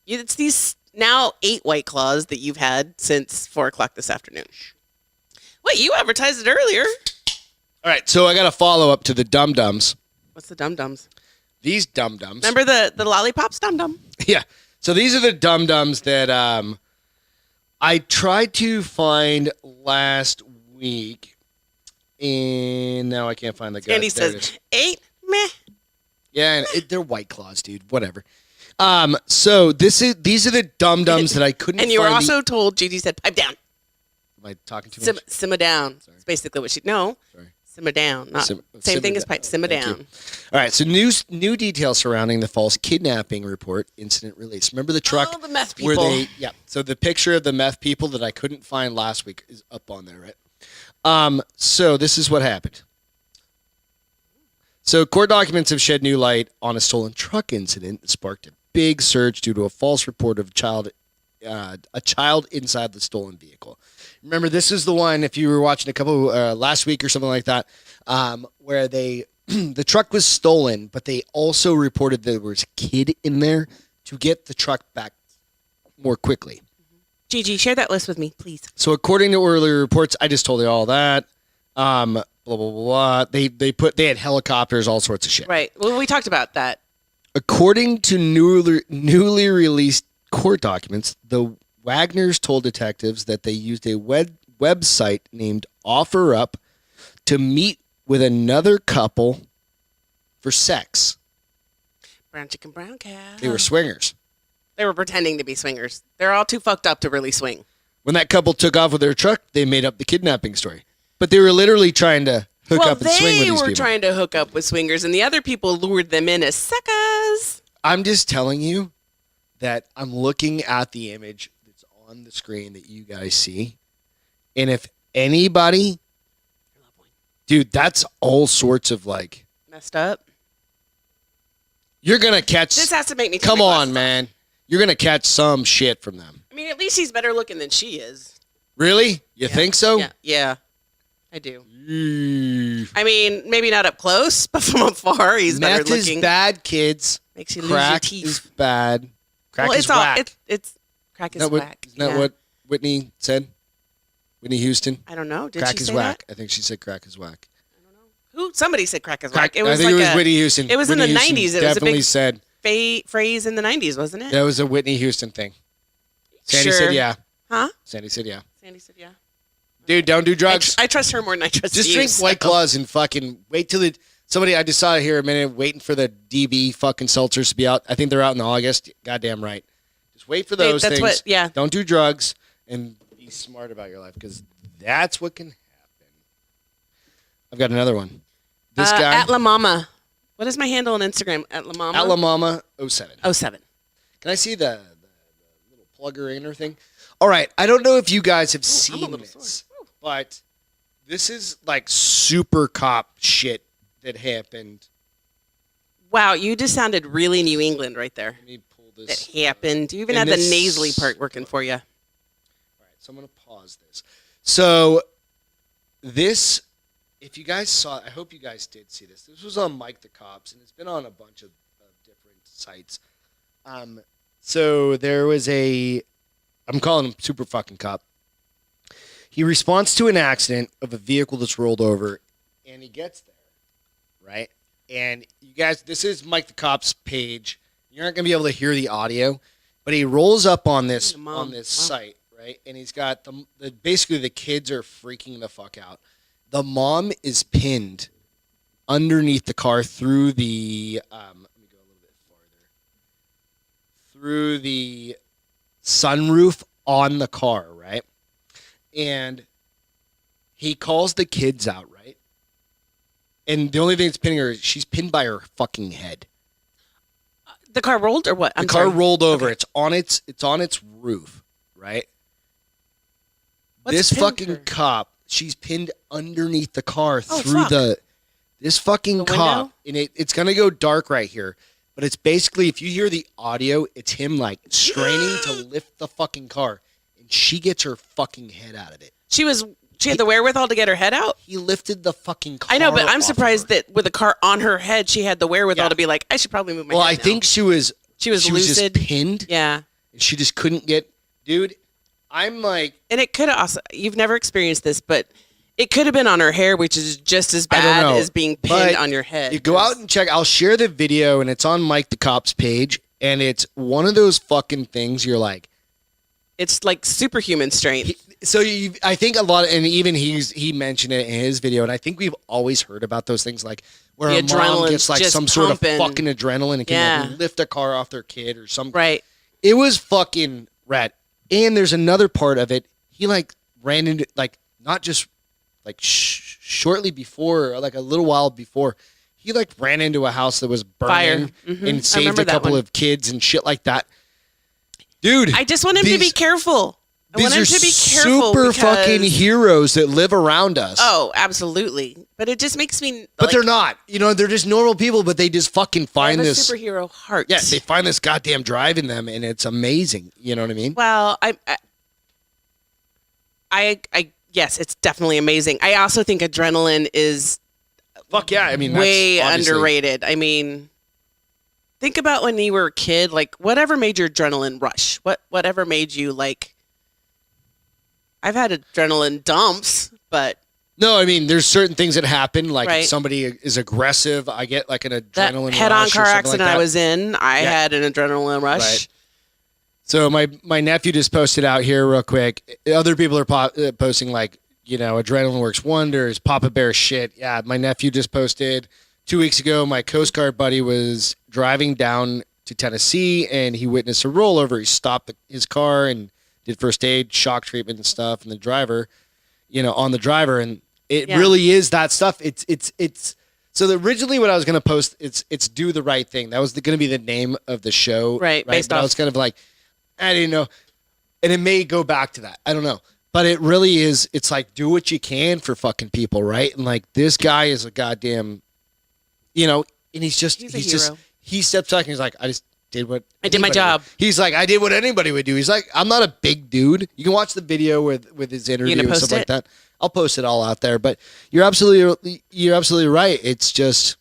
It's these now 8 White Claws that you've had since 4:00 this afternoon. Wait, you advertised it earlier. All right, so I got a follow up to the Dum Dums. What's the Dum Dums? These Dum Dums. Remember the lollipops Dum Dum? Yeah. So these are the Dum Dums that I tried to find last week, and now I can't find the guy. Andy says 8 meh. Yeah, and they're White Claws, dude. Whatever. So these are the Dum Dums that I couldn't. And you were find also told Gigi said pipe down. Am I talking too much? Simmer down. It's basically what she. No. Sorry. Simmer down. Not Simmer same thing down. as pipe. Simmer Thank you. down. All right. So new details surrounding the false kidnapping report incident release. Remember the truck? Oh, the meth Where people. yeah. So the picture of the meth people that I couldn't find last week is up on there, right? So this is what happened. So court documents have shed new light on a stolen truck incident that sparked a big surge due to a false report of a child inside the stolen vehicle. Remember, this is the one, if you were watching a couple last week or something like that, where they the truck was stolen, but they also reported there was a kid in there to get the truck back more quickly. Gigi, share that list with me, please. So according to earlier reports, I just told you all that. Blah blah blah blah. They had helicopters, all sorts of shit. Right. Well, we talked about that. According to newly released court documents, the Wagners told detectives that they used a website named OfferUp to meet with another couple for sex. Brown chicken, brown cow. They were swingers. They were pretending to be swingers. They're all too fucked up to really swing. When that couple took off with their truck, they made up the kidnapping story. But they were literally trying to hook up and swing with they these were people. trying to hook up with swingers, and the other people lured them in as suckers. I'm just telling you that I'm looking at the image that's on the screen that you guys see. And if anybody, dude, that's all sorts of like, Messed up. you're going to catch. This has to make me take Come my on, glasses off. man. You're going to catch some shit from them. I mean, at least he's better looking than she is. Really? You think so? Yeah, I do. Mm. I mean, maybe not up close, but from afar, he's better Meth looking. is bad, kids. Makes you lose Crack your is teeth. bad. Crack Well, is it's all whack. it's crack is Isn't that what- whack. Isn't that what Whitney said? Whitney Houston. I don't know. Did Crack she is say whack. that? I think she said crack is whack. Who? Somebody said crack is Crack, whack. It was I think like it was Whitney Houston. It was Whitney in the Houston 90s. It was a definitely big said phrase in the 90s, wasn't it? that was a Whitney Houston thing. Sandy Sure. said yeah. Huh? Sandy said yeah. Sandy said yeah. Dude, don't do drugs. I trust her more than I trust Just you. drink so- White Claws and fucking wait till somebody, I just saw it here a minute, waiting for the DB fucking seltzers to be out. I think they're out in August. Goddamn right. Just wait for those that's things. what- yeah. Don't do drugs and be smart about your life because that's what can happen. I've got another one. This guy. At La Mama. What is my handle on Instagram? At La Mama? At La Mama 07. 07. Can I see the little plugger inner thing? All right. I don't know if you guys have I'm a seen little this, sore. but this is like super cop shit that happened. Wow, you just sounded really New England right there. Let me pull this. It happened. You even And had the this- nasally part working for you. All right, so I'm going to pause this. So this, if you guys saw, I hope you guys did see this. This was on Mike the Cops, and it's been on a bunch of different sites. So there was I'm calling him Super Fucking Cop. He responds to an accident of a vehicle that's rolled over, and he gets there, right? And you guys, this is Mike the Cop's page. You're not going to be able to hear the audio, but he rolls up on this Wow. site, right? And he's got basically the kids are freaking the fuck out. The mom is pinned underneath the car through the let me go a little bit farther. Through the sunroof on the car, right? And he calls the kids out, right? And the only thing that's pinning her is she's pinned by her fucking head. The car rolled or what? The car rolled over. Okay. It's on its roof, right? What's this pinned fucking her? cop, she's pinned underneath the car Oh, through fuck. this fucking The cop, window? and it's gonna go dark right here. But it's basically, if you hear the audio, it's him like straining to lift the fucking car, and she gets her fucking head out of it. She had the wherewithal to get her head out? He lifted the fucking car. I know, but I'm off surprised of her. that with a car on her head, she had the wherewithal Yeah. to be like, I should probably move my Well, head I now. think she was just lucid. lucid. Pinned. Yeah. And she just couldn't get. Dude, I'm like, And it could have also, you've never experienced this, but it could have been on her hair, which is just as I don't bad know, as being but pinned on your head. you go out and check. I'll share the video, and it's on Mike the Cop's page, and it's one of those fucking things. You're like, It's like superhuman strength. I think a lot, and even he mentioned it in his video, and I think we've always heard about those things, like where The a mom adrenaline's gets like just some sort of pumping. fucking adrenaline and can Yeah. like, lift a car off their kid or something. Right. It was fucking rad. And there's another part of it. He like ran into like not just like shortly before, like a little while before, he like ran into a house that was burning Fire. Mhm. I and saved remember a that couple one. of kids and shit like that. Dude, I just want him to be careful. I want him these are to be careful. super because- fucking heroes that live around us. Oh, absolutely. But it just makes me. But like, they're not. You know, they're just normal people, but they just fucking they find have a this. superhero heart. Yeah, they find this goddamn drive in them, and it's amazing. You know what I mean? Well, yes, it's definitely amazing. I also think adrenaline is Fuck yeah. I mean, that's way obviously- underrated. I mean, think about when you were a kid, like whatever made your adrenaline rush, whatever made you like. I've had adrenaline dumps, but No, I mean, there's certain things that happen. Like Right. if somebody is aggressive, I get like an that adrenaline head-on rush or car something accident like that. I was in, I Yeah. had an adrenaline rush. Right. So my nephew just posted out here real quick. Other people are posting like, you know, adrenaline works wonders, Papa Bear shit. Yeah, my nephew just posted 2 weeks ago. My Coast Guard buddy was driving down to Tennessee and he witnessed a rollover. He stopped his car and did first aid, shock treatment and stuff, and the driver, you know, on the driver, and it Yeah. really is that stuff. It's. So originally, what I was going to post, it's do the right thing. That was going to be the name of the show, Right, based But I off- was kind of like, I didn't know, and it may go back to that. I don't know, but it really is. It's like do what you can for fucking people, right? And like this guy is a goddamn, you know, and he's He's a just hero. he steps back and he's like, I just did what I did my anybody job. would. He's like, I did what anybody would do. He's like, I'm not a big dude. You can watch the video with his interview gonna and post stuff like it? that. I'll post it all out there. But you're absolutely right. It's just,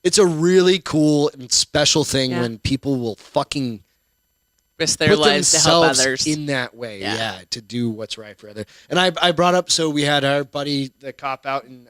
it's a really cool and special thing Yeah. when people will fucking risk their put lives to help themselves others. in that way. Yeah. Yeah. To do what's right for others. And I brought up, so we had our buddy, the cop out in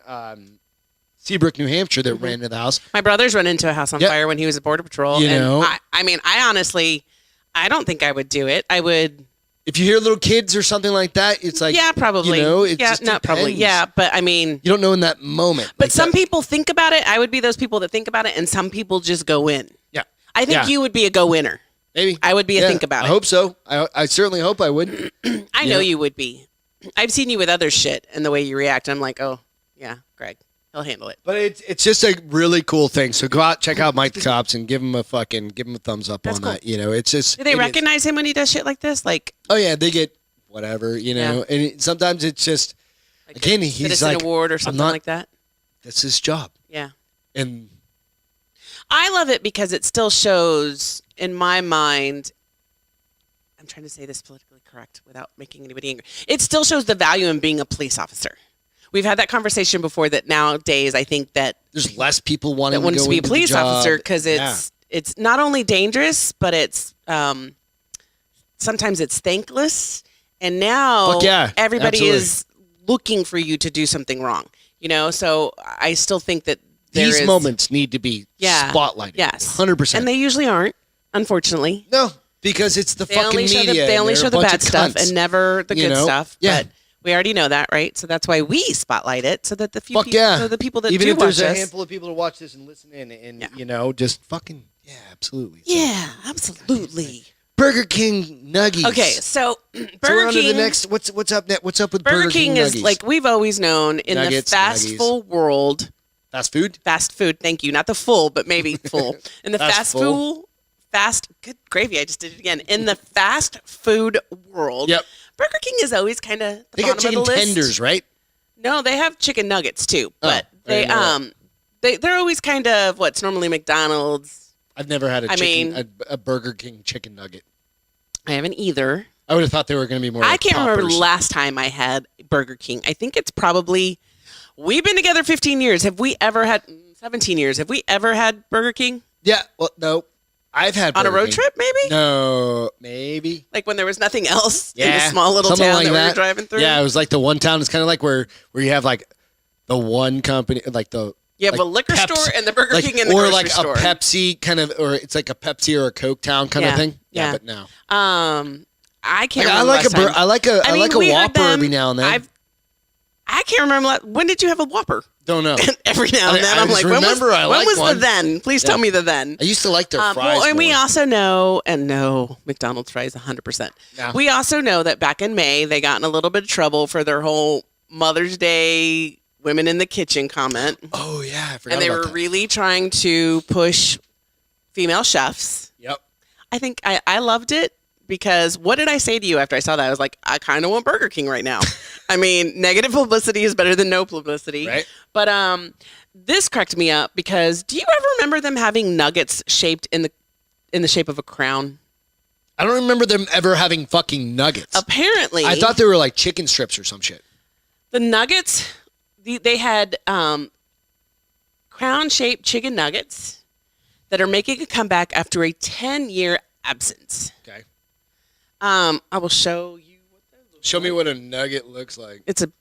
Seabrook, New Hampshire, that ran into the house. My brother's run into a house on Yep. fire when he was at Border Patrol. You and know. I mean, I honestly, I don't think I would do it. I would. If you hear little kids or something like that, it's like, Yeah, probably. You know, it yeah, just not probably. depends. Yeah, but I mean. You don't know in that moment. But like some that. people think about it. I would be those people that think about it, and some people just go in. Yeah. I think Yeah. you would be a go-winner. Maybe. I would be a think about I it. hope so. I certainly hope I would. I know you would be. I've seen you with other shit and the way you react. I'm like, oh, yeah, Greg. He'll handle it. But it's just a really cool thing. So go out, check out Mike the Cops, and give him a thumbs up That's on cool. that. You know, it's just. Do they recognize him when he does shit like this? Like, Oh yeah, they get whatever. You know, and sometimes it's just again a he's citizen like award or something like that. That's his job. Yeah. And I love it because it still shows, in my mind, I'm trying to say this politically correct without making anybody angry. It still shows the value in being a police officer. We've had that conversation before that nowadays I think that there's less people wanting wants to to go be a into the police job. officer because it's not only dangerous, but it's sometimes it's thankless. And now Fuck yeah, everybody absolutely. is looking for you to do something wrong. You know, so I still think that These moments need to be spotlighted. Yes. 100%. And they usually aren't, unfortunately. No, because it's the fucking media. They only and show they're the a bunch bad of stuff cunts. and never the You good know? stuff. Yeah. But we already know that, right? So that's why we spotlight it, so that the few Fuck people, yeah. so the people that even do if there's watch a us, handful of people to watch this and listen in, and you know, just fucking absolutely. yeah, absolutely. Burger King Nuggies. Okay, so So we're Burger on to King. the next. What's up next? What's up with Burger King is Nuggies? like we've always known in Nuggets, the fast Nuggies. food world. fast food. Fast food, thank you. Not the full, but maybe full. In the Fast good gravy. I just did it again. In the fast food world, Yep. Burger King is always kind of the They got bottom of chicken the list. tenders, right? No, they have chicken nuggets too, but I didn't know they're always kind of what's normally McDonald's. I've never had I a Burger King chicken nugget. I haven't either. I would have thought they were going to be more. I like can't remember the Poppers. last time I had Burger King. I think it's probably we've been together 15 years. Have we ever had 17 years? Have we ever had Burger King Yeah. Well, no. I've had on a Burger road King. trip? Maybe. No, maybe. Like when there was nothing else in Yeah, the small little something town like that we were driving through. Yeah, it was like the one town. It's kind of like where you have like the one company, like the You have like a liquor Pepsi- store and the Burger like, King and the or grocery like store. a Pepsi kind of, or it's like a Pepsi or a Coke town kind of Yeah, thing. yeah. But no. I can't. Like, I remember like last time. I like a I mean, like a we had Whopper them. every now and then. I can't remember when did you have a Whopper? Don't know. Every now and then, I I'm just like, remember I when like was one. the then? Please tell me the then. I used to like their fries. Well, and we more. also know, and no, McDonald's fries 100%. No. We also know that back in May, they got in a little bit of trouble for their whole Mother's Day women in the kitchen comment. Oh yeah, I forgot And they about were that. really trying to push female chefs. Yep. I think I loved it because what did I say to you after I saw that? I was like, I kind of want Burger King right now. I mean, negative publicity is better than no publicity. Right. But this cracked me up because do you ever remember them having nuggets shaped in the shape of a crown? I don't remember them ever having fucking nuggets. Apparently, I thought they were like chicken strips or some shit. the nuggets they had crown-shaped chicken nuggets that are making a comeback after a 10-year absence. Okay. I will show you what that looks Show like. me what a nugget looks like. It's a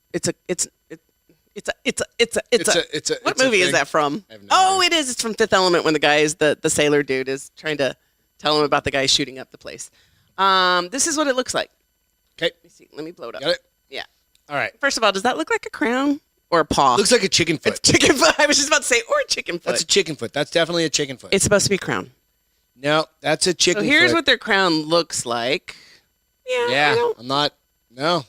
what a movie is thing. that from? I have no Oh, idea. it is. It's from Fifth Element when the guy is the sailor dude is trying to tell him about the guy shooting up the place. This is what it looks like. Okay. Let me see. Let me blow it up. Got it? Yeah. All right. First of all, does that look like a crown or a paw? Looks like a chicken foot. it's chicken foot. I was just about to say, or a chicken foot. That's a chicken foot. That's definitely a chicken foot. It's supposed to be a crown. No, that's a chicken So here's foot. what their crown looks like. Yeah. Yeah, I'm not. No.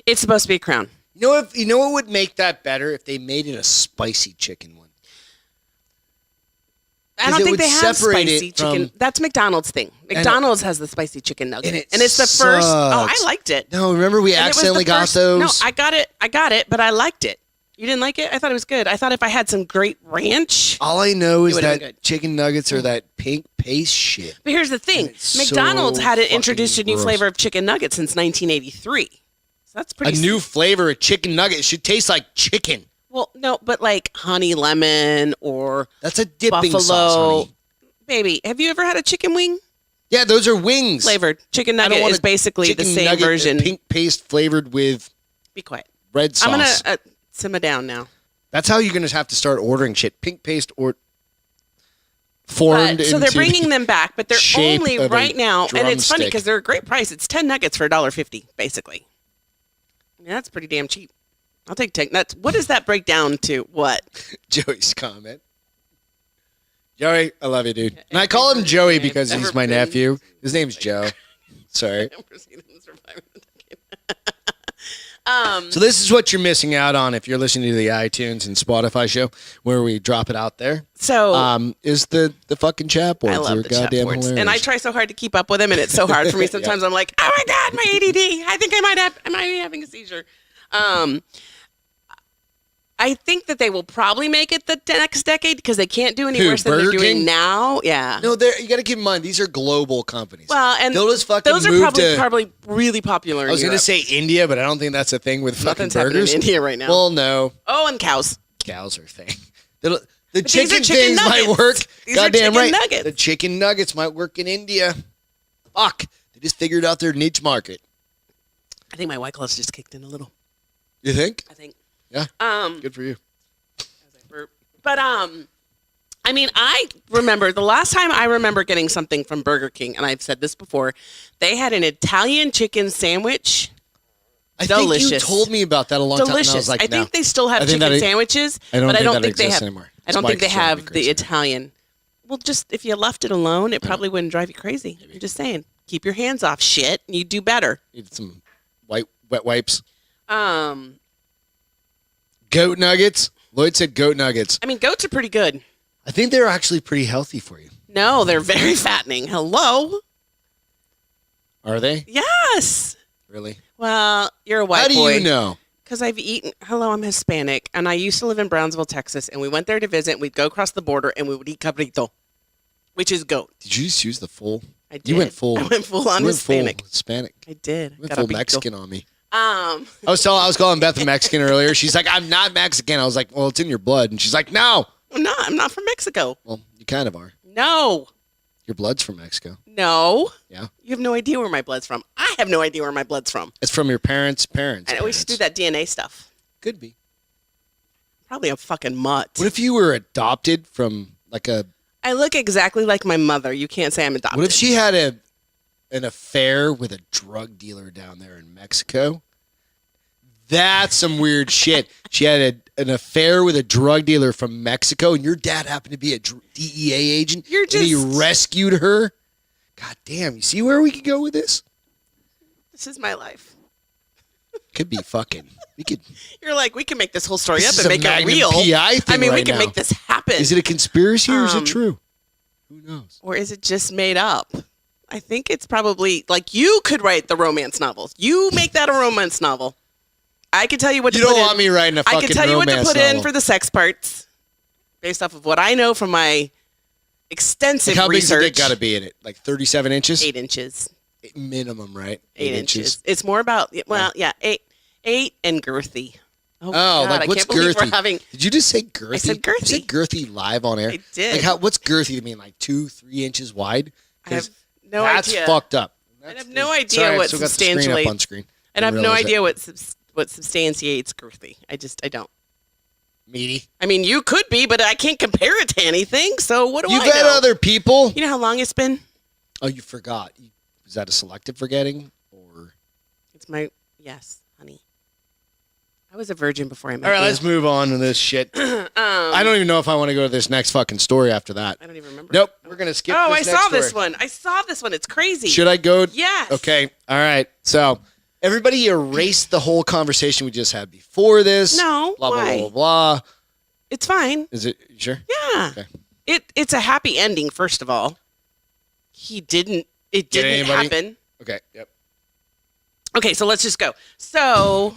It's supposed to be a crown. You know what would make that better if they made it a spicy chicken one. I 'Cause don't it think would they have separate spicy it from- chicken. That's McDonald's thing. McDonald's has the spicy chicken nugget, and it's the first. Oh, I sucks. liked it. No, remember we And it was the accidentally got first- those. No, I got it, but I liked it. You didn't like it? I thought it was good. I thought if I had some great ranch. All I know is would've been that good. chicken nuggets are that pink paste shit. But here's the thing: it's McDonald's so hadn't fucking introduced a new gross. flavor of chicken nuggets since 1983. So that's A pretty. new flavor of chicken nugget. It should taste like chicken. Well, no, but like honey lemon or That's a dipping buffalo. sauce, honey. Baby, have you ever had a chicken wing? Yeah, those are wings. Flavored. Chicken I don't nugget want is a basically the chicken same nugget, version. Pink paste flavored with Be quiet. red sauce. I'm going to simmer down now. That's how you're going to have to start ordering shit. Pink paste or formed So they're into bringing them back, but they're shape only of a right now, and it's funny drumstick. because they're a great price. It's 10 nuggets for $1.50, basically. I mean, that's pretty damn cheap. I'll take 10. What does that break down to? What? Joey's comment. Joey, I love you, dude. And I call him Joey because he's my nephew. His name's Joe. Sorry. So this is what you're missing out on if you're listening to the iTunes and Spotify show where we drop it out there. So is the fucking chat boards. I love They're the chat goddamn boards, hilarious. and I try so hard to keep up with them, and it's so hard for me. Sometimes I'm like, oh my god, my ADD. I think I might be having a seizure. I think that they will probably make it the next decade because they can't do any Who, worse than Burger they're doing King? now. Yeah. No, you got to keep in mind these are global companies. Well, and they'll just fucking those are move probably really popular. I was going to say India, but I don't think that's a thing with fucking Nothing's happening burgers. in India right now. Well, no, Oh, and cows. cows are a thing. The these are chicken chicken things nuggets. might work. These are Goddamn chicken right. nuggets. The chicken nuggets might work in India. Fuck. They just figured out their niche market. I think my White Claw's just kicked in a little. You think? I think. Yeah. Good for you. But I mean, I remember the last time I remember getting something from Burger King, and I've said this before. They had an Italian chicken sandwich. I think you Delicious. told me about that a long time. And I Delicious. was like, I no. think they still have I think chicken that sandwiches, I don't but I think don't that think they exists have. anymore. I don't think they Mike's driving have me the crazy. Italian. Well, just if you left it alone, it probably wouldn't drive you crazy. I'm just saying, keep your hands off shit, and you do better. Need some wet wipes. Um, Goat nuggets. Lloyd said goat nuggets. I mean, goats are pretty good. I think they're actually pretty healthy for you. No, they're very fattening. Hello. Are they? Yes. Really? Well, you're a white How do boy. you know? Because I've eaten. Hello, I'm Hispanic, and I used to live in Brownsville, Texas, and we went there to visit. We'd go across the border, and we would eat cabrito, which is goat. Did you just use the full? I did. You went full. I went full on you went Hispanic. Full Hispanic. I did. You went full Cabrito. Mexican on me. Um, I was calling Beth a Mexican earlier. She's like, I'm not Mexican. I was like, well, it's in your blood. And she's like, no. I'm not from Mexico. Well, you kind of are. No. Your blood's from Mexico. No. Yeah. You have no idea where my blood's from. I have no idea where my blood's from. It's from your parents' parents. And we should do that DNA stuff. Could be. Probably a fucking mutt. What if you were adopted from like a? I look exactly like my mother. You can't say I'm adopted. What if she had an affair with a drug dealer down there in Mexico? That's some weird shit. She had an affair with a drug dealer from Mexico, and your dad happened to be a DEA agent. You're and he just- rescued her. God damn! You see where we could go with this? This is my life. Could be fucking. We could. You're like, we can make this whole story This up is and a make it Magnum real. PI thing I mean, we right can now. make this happen. Is it a conspiracy or is it true? Who knows? Or is it just made up? I think it's probably like you could write the romance novels. You make that a romance novel. I can tell you what You to put don't in. want me writing a I fucking can tell you what to romance put in novel. for the sex parts based off of what I know from my extensive Like how big's the research. dick got to be in it? Like 37 inches? 8 inches. Minimum, right? 8 inches. It's more about, well, yeah, 8 and girthy. Oh, God, like I what's can't believe we're girthy? having. Did you just say girthy? I said girthy. You said girthy live on air. I did. Like what's girthy? You mean like 2-3 inches wide? I have 'Cause no that's idea. fucked up. I have no idea Sorry, I what still got the screen up substantiates. on screen. And I have Didn't no realize idea it. what substantiates girthy. I don't. Meaty. I mean, you could be, but I can't compare it to anything. So what do You've I had know? other people. You know how long it's been? Oh, you forgot. Is that a selective forgetting or? It's yes, honey. I was a virgin before I met All right, you. let's move on to this shit. I don't even know if I want to go to this next fucking story after that. I don't even remember. Nope, we're gonna skip. Oh, this I next saw this story. one. I saw this one. It's crazy. Should I go? Yes. Okay. All right. So everybody erase the whole conversation we just had before this. No, Blah blah why? blah blah blah. It's fine. Is it you sure? Yeah. Okay. It's a happy ending. First of all, it didn't anybody? happen. Okay. Yep. Okay, so let's just go. So,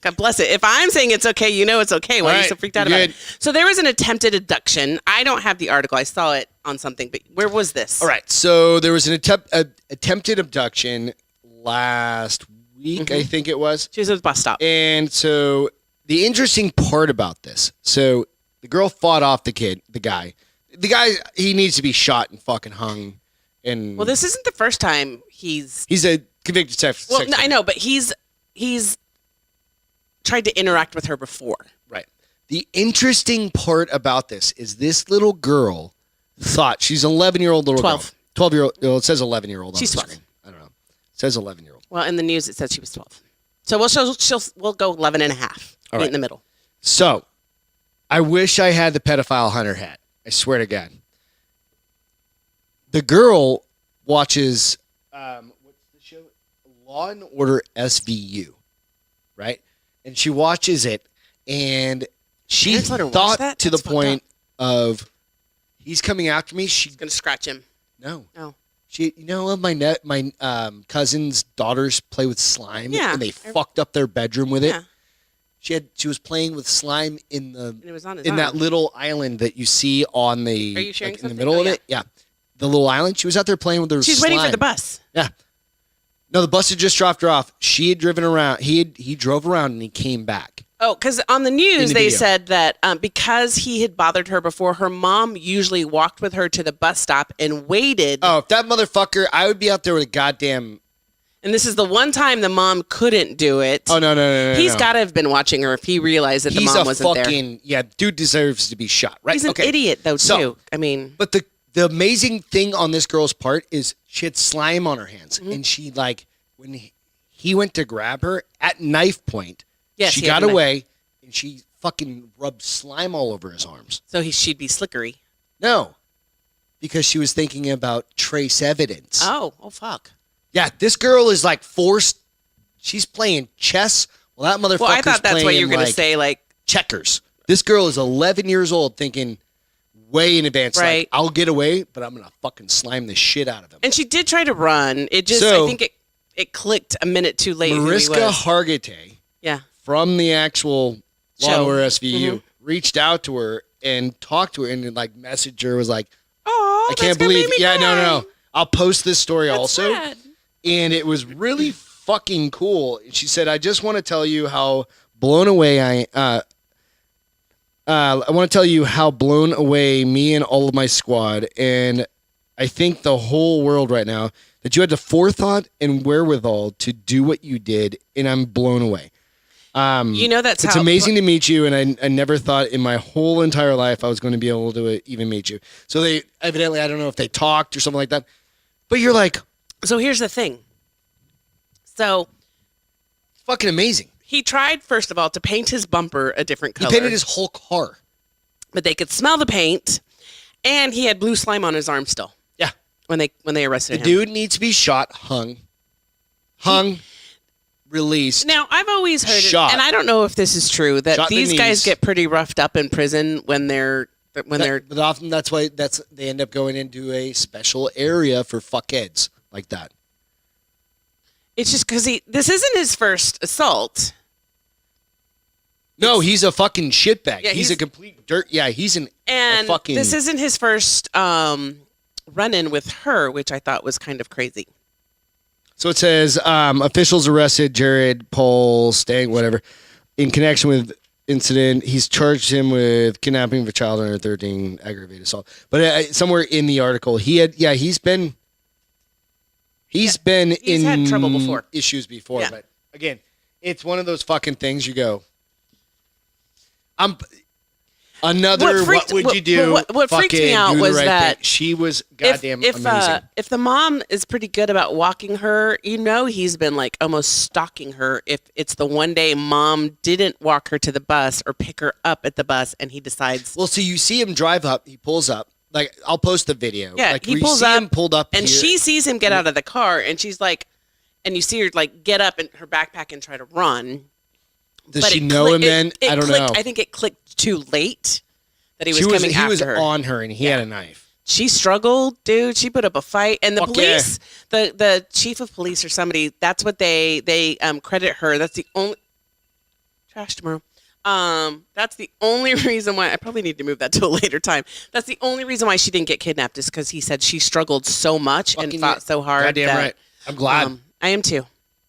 God bless it. If I'm saying it's okay, you know it's okay. Why All are you right, so freaked out you're about good. it? So there was an attempted abduction. I don't have the article. I saw it on something, but where was this? All right. So there was an attempted abduction last week, I think it was. She was at the bus stop. And so the interesting part about this, so the girl fought off the guy. The guy, he needs to be shot and fucking hung And Well, this isn't the first time he's a convicted sex. Well, no, I know, but he's tried to interact with her before. Right. The interesting part about this little girl thought she's an 11-year-old little 12. girl. 12-year-old. Well, it says 11-year-old. She's on the 12. screen. I don't know. It says 11-year-old. Well, in the news it says she was 12. So we'll go 11 and a half. All Right right. in the middle. So, I wish I had the pedophile hunter hat. I swear to God. The girl watches what's the show? Law and Order SVU, right? And she watches it, and she Parents let her watch thought that? to the That's fucked point of he's coming after me. She He's gonna scratch him. no. Oh. She, my cousin's daughters play with slime, Yeah. and they fucked up their bedroom with it. Yeah. She was playing with slime in And it was on his that arm. little island that you see on the Are you sharing in the something? middle Oh, of yeah. it. Yeah, the little island. She was out there playing with her. She's slime. waiting for the bus. Yeah. No, the bus had just dropped her off. She had driven around. He drove around and he came back. Oh, because on the news the they video. said that because he had bothered her before, her mom usually walked with her to the bus stop and waited. Oh, if that motherfucker, I would be out there with a goddamn. And this is the one time the mom couldn't do it. Oh no! He's got to have been watching her if he realized that the He's mom a wasn't fucking there. dude deserves to be shot. Right? He's an Okay. idiot though So- too. I mean, But the amazing thing on this girl's part is she had slime on her hands, Mm-hmm. and she when he went to grab her at knife point, Yes, she he had got a knife. away, and she fucking rubbed slime all over his arms. so she'd be slickery. No, because she was thinking about trace evidence. Oh fuck. Yeah, this girl is forced. She's playing chess. Well, that motherfucker's Well, I thought that's what you were playing, gonna say. Like, checkers. This girl is 11 years old, thinking way in advance. Right. I'll get away, but I'm gonna fucking slime the shit out of him. and she did try to run. It just, So- I think it clicked a minute too late. who he Mariska was. Hargitay Yeah. from the actual Law and Show. Order SVU reached out to her and talked to her and messaged her, was like, Oh, I can't believe. Yeah, no. I'll post this story also. Sad. And it was really fucking cool. She said, I just want to tell you how blown away I want to tell you how blown away me and all of my squad, and I think the whole world right now, that you had the forethought and wherewithal to do what you did, and I'm blown away. You know that's It's how amazing to meet you, and I never thought in my whole entire life I was going to be able to even meet you. So they evidently, I don't know if they talked or something like that, but you're like, So here's the thing. So fucking amazing. he tried, first of all, to paint his bumper a different He color. painted his whole car. but they could smell the paint, and he had blue slime on his arm still. Yeah. When they arrested The him. dude needs to be shot, hung, released. Now, I've always heard Shot. it, and I don't know if this is true, that Shot in the these guys knees. get pretty roughed up in prison when they're But often that's why they end up going into a special area for fuckheads like that. It's just because this isn't his first assault. No, he's a fucking shitbag. Yeah, he's a complete dirt. Yeah, he's a And fucking. this isn't his first run-in with her, which I thought was kind of crazy. So it says officials arrested Jared Paul Stang, whatever, in connection with incident. He's charged him with kidnapping of a child under 13, aggravated assault. But somewhere in the article, he's been in had trouble before. issues before. Yeah. But again, it's one of those fucking things you go, what would you do? What freaked me Fucking out do the was right that thing. She was goddamn if amazing. if the mom is pretty good about walking her, he's been almost stalking her. If it's the one day mom didn't walk her to the bus or pick her up at the bus, and he decides, Well, so you see him drive up. He pulls up. I'll post the video. yeah, where he you pulls see up, him pulled up, and here. she sees him get out of the car, and she's like, and you see her get up in her backpack and try to run. Does But she it know click- him then? it I don't clicked- know. I think it clicked too late that he was He coming he after was her. on her, and he had a knife. She struggled, dude. She put up a fight, and the Fuck police, the chief of police or somebody, that's what they credit her. That's the only trash tomorrow. That's the only reason why I probably need to move that to a later time. That's the only reason why she didn't get kidnapped is because he said she struggled so much and Fucking fought so hard. Goddamn that, right. I'm glad. I am too.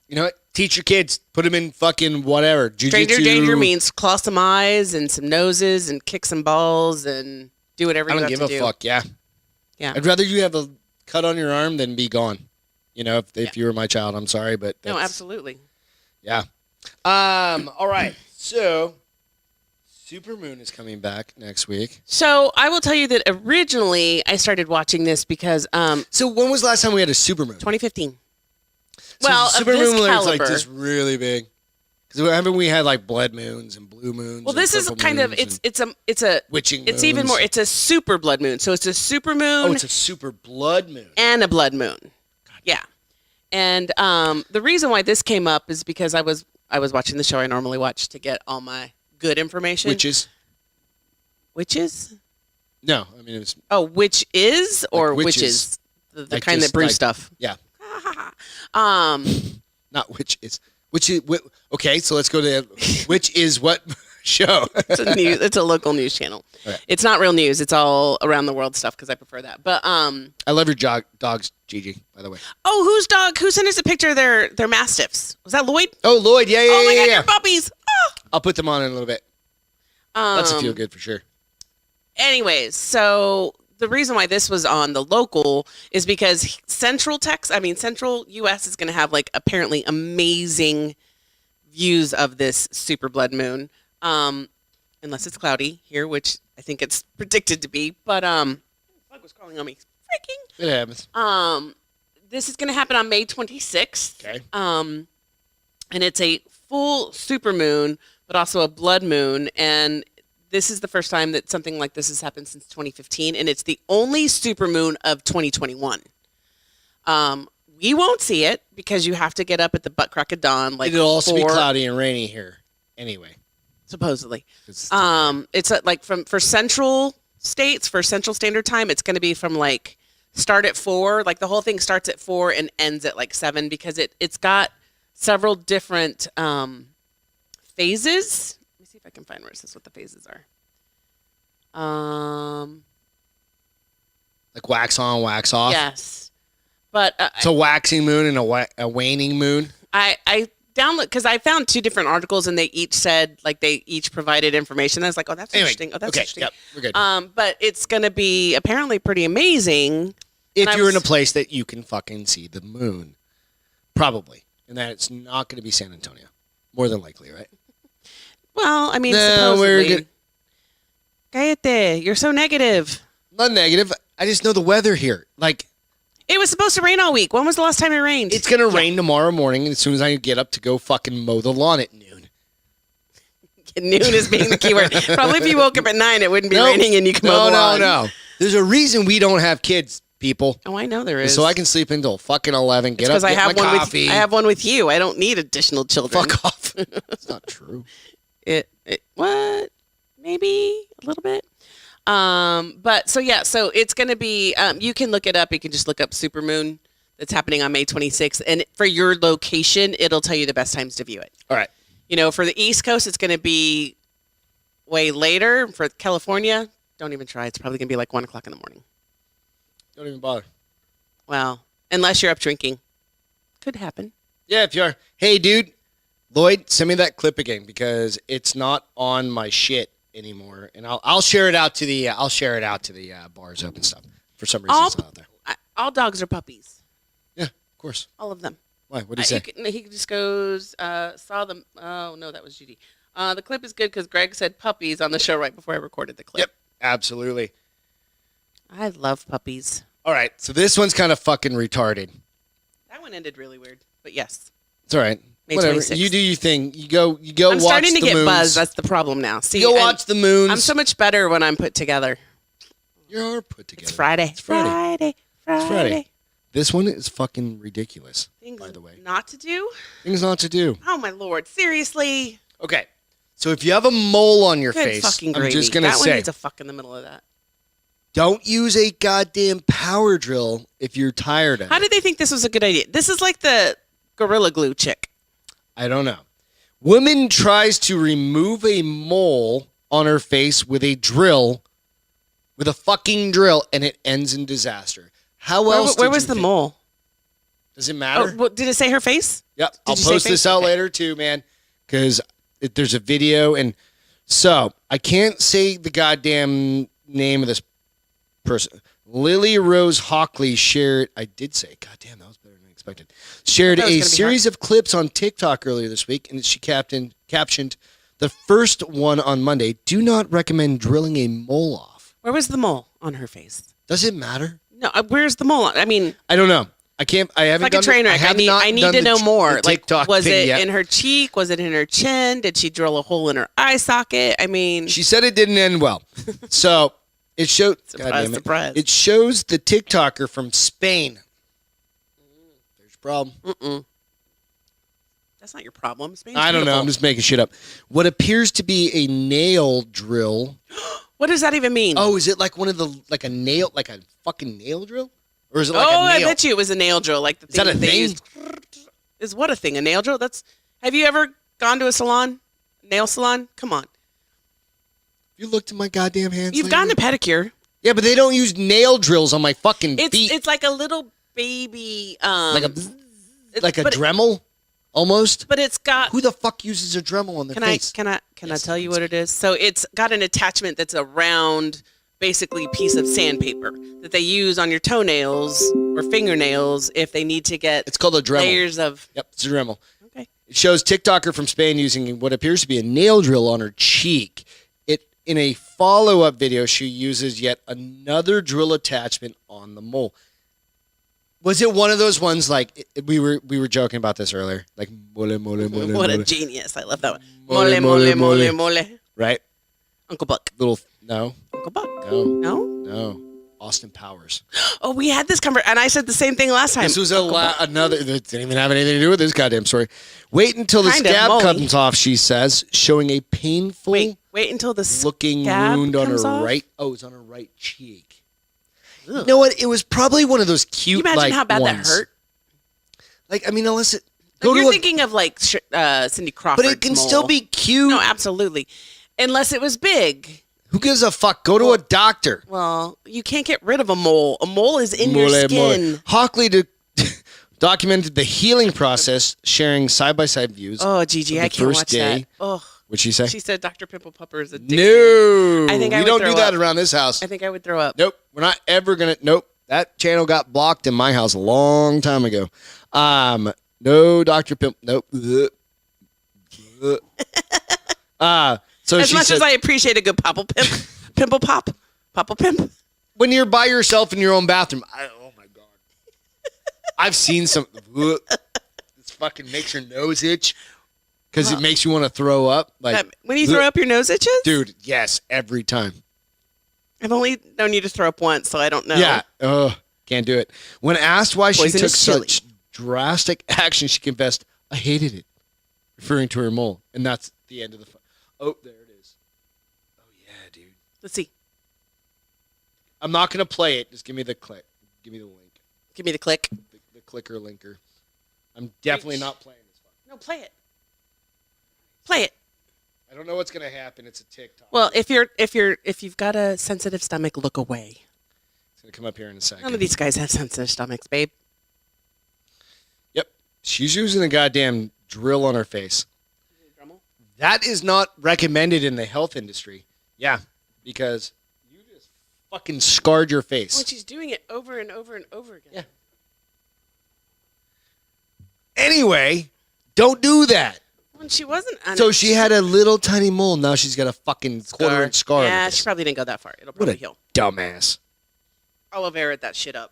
You know what? Teach your kids. Put them in fucking whatever. Stranger Jiu-jitsu. danger means claw some eyes and some noses and kick some balls and do whatever I you don't have give to a do. fuck. Yeah. Yeah. I'd rather you have a cut on your arm, then be gone. You know, if you were my child, I'm sorry, but No, absolutely. Yeah. All right. So, Supermoon is coming back next week. So I will tell you that originally I started watching this because So when was the last time we had a Supermoon? 2015. So Well, of this Supermoon was caliber. like just really big. Because haven't we had like blood moons and blue moons? Well, and this is purple kind of moons it's and a witching. it's even moons? more. It's a super blood moon. So it's a super moon Oh, it's a super blood moon. and a blood moon. Yeah. And the reason why this came up is because I was watching the show I normally watch to get all my good information. Witches? Witches? No, I mean it was. Oh, which is or Like witches? witches. The Like kind that just brew like- stuff. Yeah, Um, not witches. Okay, so let's go to which is what show? it's a local news channel. Okay. It's not real news. It's all around the world stuff because I prefer that. But I love your dogs, Gigi. By the way. oh, whose dog? Who sent us a picture of their mastiffs? Was that Lloyd? Oh, Lloyd. Yeah, Oh my God, yeah. they're puppies. Oh. I'll put them on in a little bit. That's a feel good for sure. Anyways, so the reason why this was on the local is because Central U.S. is going to have like apparently amazing views of this super blood moon, unless it's cloudy here, which I think it's predicted to be. But the bug was crawling on me. Freaking. It happens. This is going to happen on May 26th. Okay. And it's a full super moon, but also a blood moon, and this is the first time that something like this has happened since 2015, and it's the only supermoon of 2021. We won't see it because you have to get up at the butt crack of dawn. Like It'll also be 4, cloudy and rainy here, anyway. supposedly. It's Like for Central States, for Central Standard Time, it's going to be from like start at 4. Like the whole thing starts at 4 and ends at like 7 because it's got several different phases. Let me see if I can find where it says what the phases are. like wax on, wax off. Yes, but It's a waxing moon and a waning moon. I download because I found 2 different articles and they each said like they each provided information. I was like, oh, that's Anyway, interesting. Oh, that's okay, interesting. yep, we're good. But it's gonna be apparently pretty amazing. If I you're in a was- place that you can fucking see the moon, probably, and that it's not going to be San Antonio, more than likely, right? Well, I mean, No, we're supposedly. good. Cállate, you're so negative. Not negative. I just know the weather here. Like, It was supposed to rain all week. When was the last time it rained? it's going to rain tomorrow morning, and as soon as I get up to go fucking mow the lawn at noon. Noon is being the key word. Probably if you woke up at 9, it wouldn't be Nope. raining and you can mow the lawn. No. There's a reason we don't have kids, people. Oh, I know there is. So I can sleep until fucking 11, get up, because I get have my one coffee. with I have one with you. I don't need additional children. Fuck off. That's not true. It what? Maybe a little bit. But so it's gonna be. You can look it up. You can just look up supermoon that's happening on May 26th, and for your location, it'll tell you the best times to view it. All right. You know, for the East Coast, it's gonna be way later. For California, don't even try. It's probably gonna be like 1 o'clock in the morning. Don't even bother. Well, unless you're up drinking, could happen. Yeah, if you are. Hey, dude, Lloyd, send me that clip again because it's not on my shit anymore, and I'll share it out to the bars open stuff. For some reason, it's not out there. All dogs are puppies. Yeah, of course. All of them. Why? What do you say? He just goes, saw them. Oh, no, that was Judy. The clip is good because Greg said puppies on the show right before I recorded the clip. Yep, absolutely. I love puppies. All right, so this one's kind of fucking retarded. That one ended really weird, but yes. It's all right. May Whatever. 26th. You do your thing. You go I'm watch starting to the get moons. buzzed. That's the problem now. See, You go watch the moons. I'm so much better when I'm put together. You're put together. It's Friday. It's Friday. Friday. It's Friday. This one is fucking ridiculous, Things by the way. not to do? Things not to do. Oh, my Lord. Seriously? Okay. So if you have a mole on your Good face, fucking I'm gravy. just going to that one say, needs a fuck in the middle of that. don't use a goddamn power drill if you're tired of How it. did they think this was a good idea? This is like the Gorilla Glue chick. I don't know. Woman tries to remove a mole on her face with a drill, with a fucking drill, and it ends in disaster. How else? Where did was you the think? mole? Does it Oh, matter? well, did it say her face? Yep. I'll you say post this face? out Okay. later too, man, because there's a video. And so I can't say the goddamn name of this person. Lily Rose Hockley shared, I did say, God damn, that was better than I expected, shared a series of clips on TikTok earlier this week, and she captioned the first one on Monday, do not recommend drilling a mole off. Where was the mole on her face? Does it matter? No, where's the mole? I mean, I don't know. I haven't like done a train wreck. I need to know more. Like, was it in her cheek? Was it in her chin? Did she drill a hole in her eye socket? I mean, she said it didn't end well. So it showed. Surprise. It shows the TikToker from Spain. There's your problem. That's not your problem. Spain's I don't know. beautiful. I'm just making shit up. What appears to be a nail drill. What does that even mean? Oh, is it like like a fucking nail drill? Or is it like a nail? I bet you it was a nail drill. Like the thing is that a they thing? used. Is what a thing? A nail drill? Have you ever gone to a salon? Nail salon? Come on. You looked at my goddamn hands. You've gotten a pedicure. Yeah, but they don't use nail drills on my fucking feet. It's like a little baby. Like a Dremel, almost. But it's got. Who the fuck uses a Dremel on their face? Can I tell you what it is? So it's got an attachment that's a round, basically piece of sandpaper that they use on your toenails or fingernails if they need to get. It's called a Dremel. Layers of. Yep, it's a Dremel. Okay. It shows TikToker from Spain using what appears to be a nail drill on her cheek. In a follow-up video, she uses yet another drill attachment on the mole. Was it one of those ones like we were joking about this earlier? Like mole, mole, mole. What a genius. I love that one. Mole, mole, mole, mole. Right? Uncle Buck. No. Uncle Buck. No. No? Austin Powers. Oh, we had this conversation, and I said the same thing last time. This was another, that didn't even have anything to do with this goddamn story. Wait until the scab comes off, she says, showing a painful Wait until the looking scab wound on her comes off? right. Oh, it's on her right cheek. Ugh. You know what? It was probably one of those cute. Can you imagine how bad that hurt? Like, I mean, unless it. You're thinking of like Cindy Crawford. But it can still be cute. No, absolutely. Unless it was big. Who gives a fuck? Go to a doctor. Well, you can't get rid of a mole. A mole is in your skin. Mole. Hockley documented the healing process, sharing side-by-side views. Oh, Gigi, I can't watch that. Oh. What'd she say? She said Dr. Pimple Popper is addicted. No. I think we don't do that around this house. I think I would throw up. Nope. We're not ever going to. Nope. That channel got blocked in my house a long time ago. No Dr. Pimple. Nope. So as much as I appreciate a good pimple pimp. When you're by yourself in your own bathroom, oh my God. I've seen some. This fucking makes your nose itch because it makes you want to throw up. Like when you throw up, your nose itches? Dude, yes, every time. I've only known you to throw up once, so I don't know. Yeah. Can't do it. When asked why she took such drastic action, she confessed, I hated it, referring to her mole. And that's the end of the Oh, there it is. Oh, yeah, dude. Let's see. I'm not going to play it. Just give me the click. Give me the link. Give me the click. The clicker linker. I'm definitely not playing this one. No, play it. Play it. I don't know what's going to happen. It's a TikTok. Well, if you've got a sensitive stomach, look away. It's going to come up here in a second. None of these guys have sensitive stomachs, babe. Yep. She's using a goddamn drill on her face. That is not recommended in the health industry. Yeah, because you just fucking scarred your face. Well, she's doing it over and over and over again. Yeah. Anyway, don't do that. Well, she wasn't. So she had a little tiny mole. Now she's got a fucking quarter-inch scar. Yeah, she probably didn't go that far. It'll probably heal. Dumbass. Aloe vera that shit up.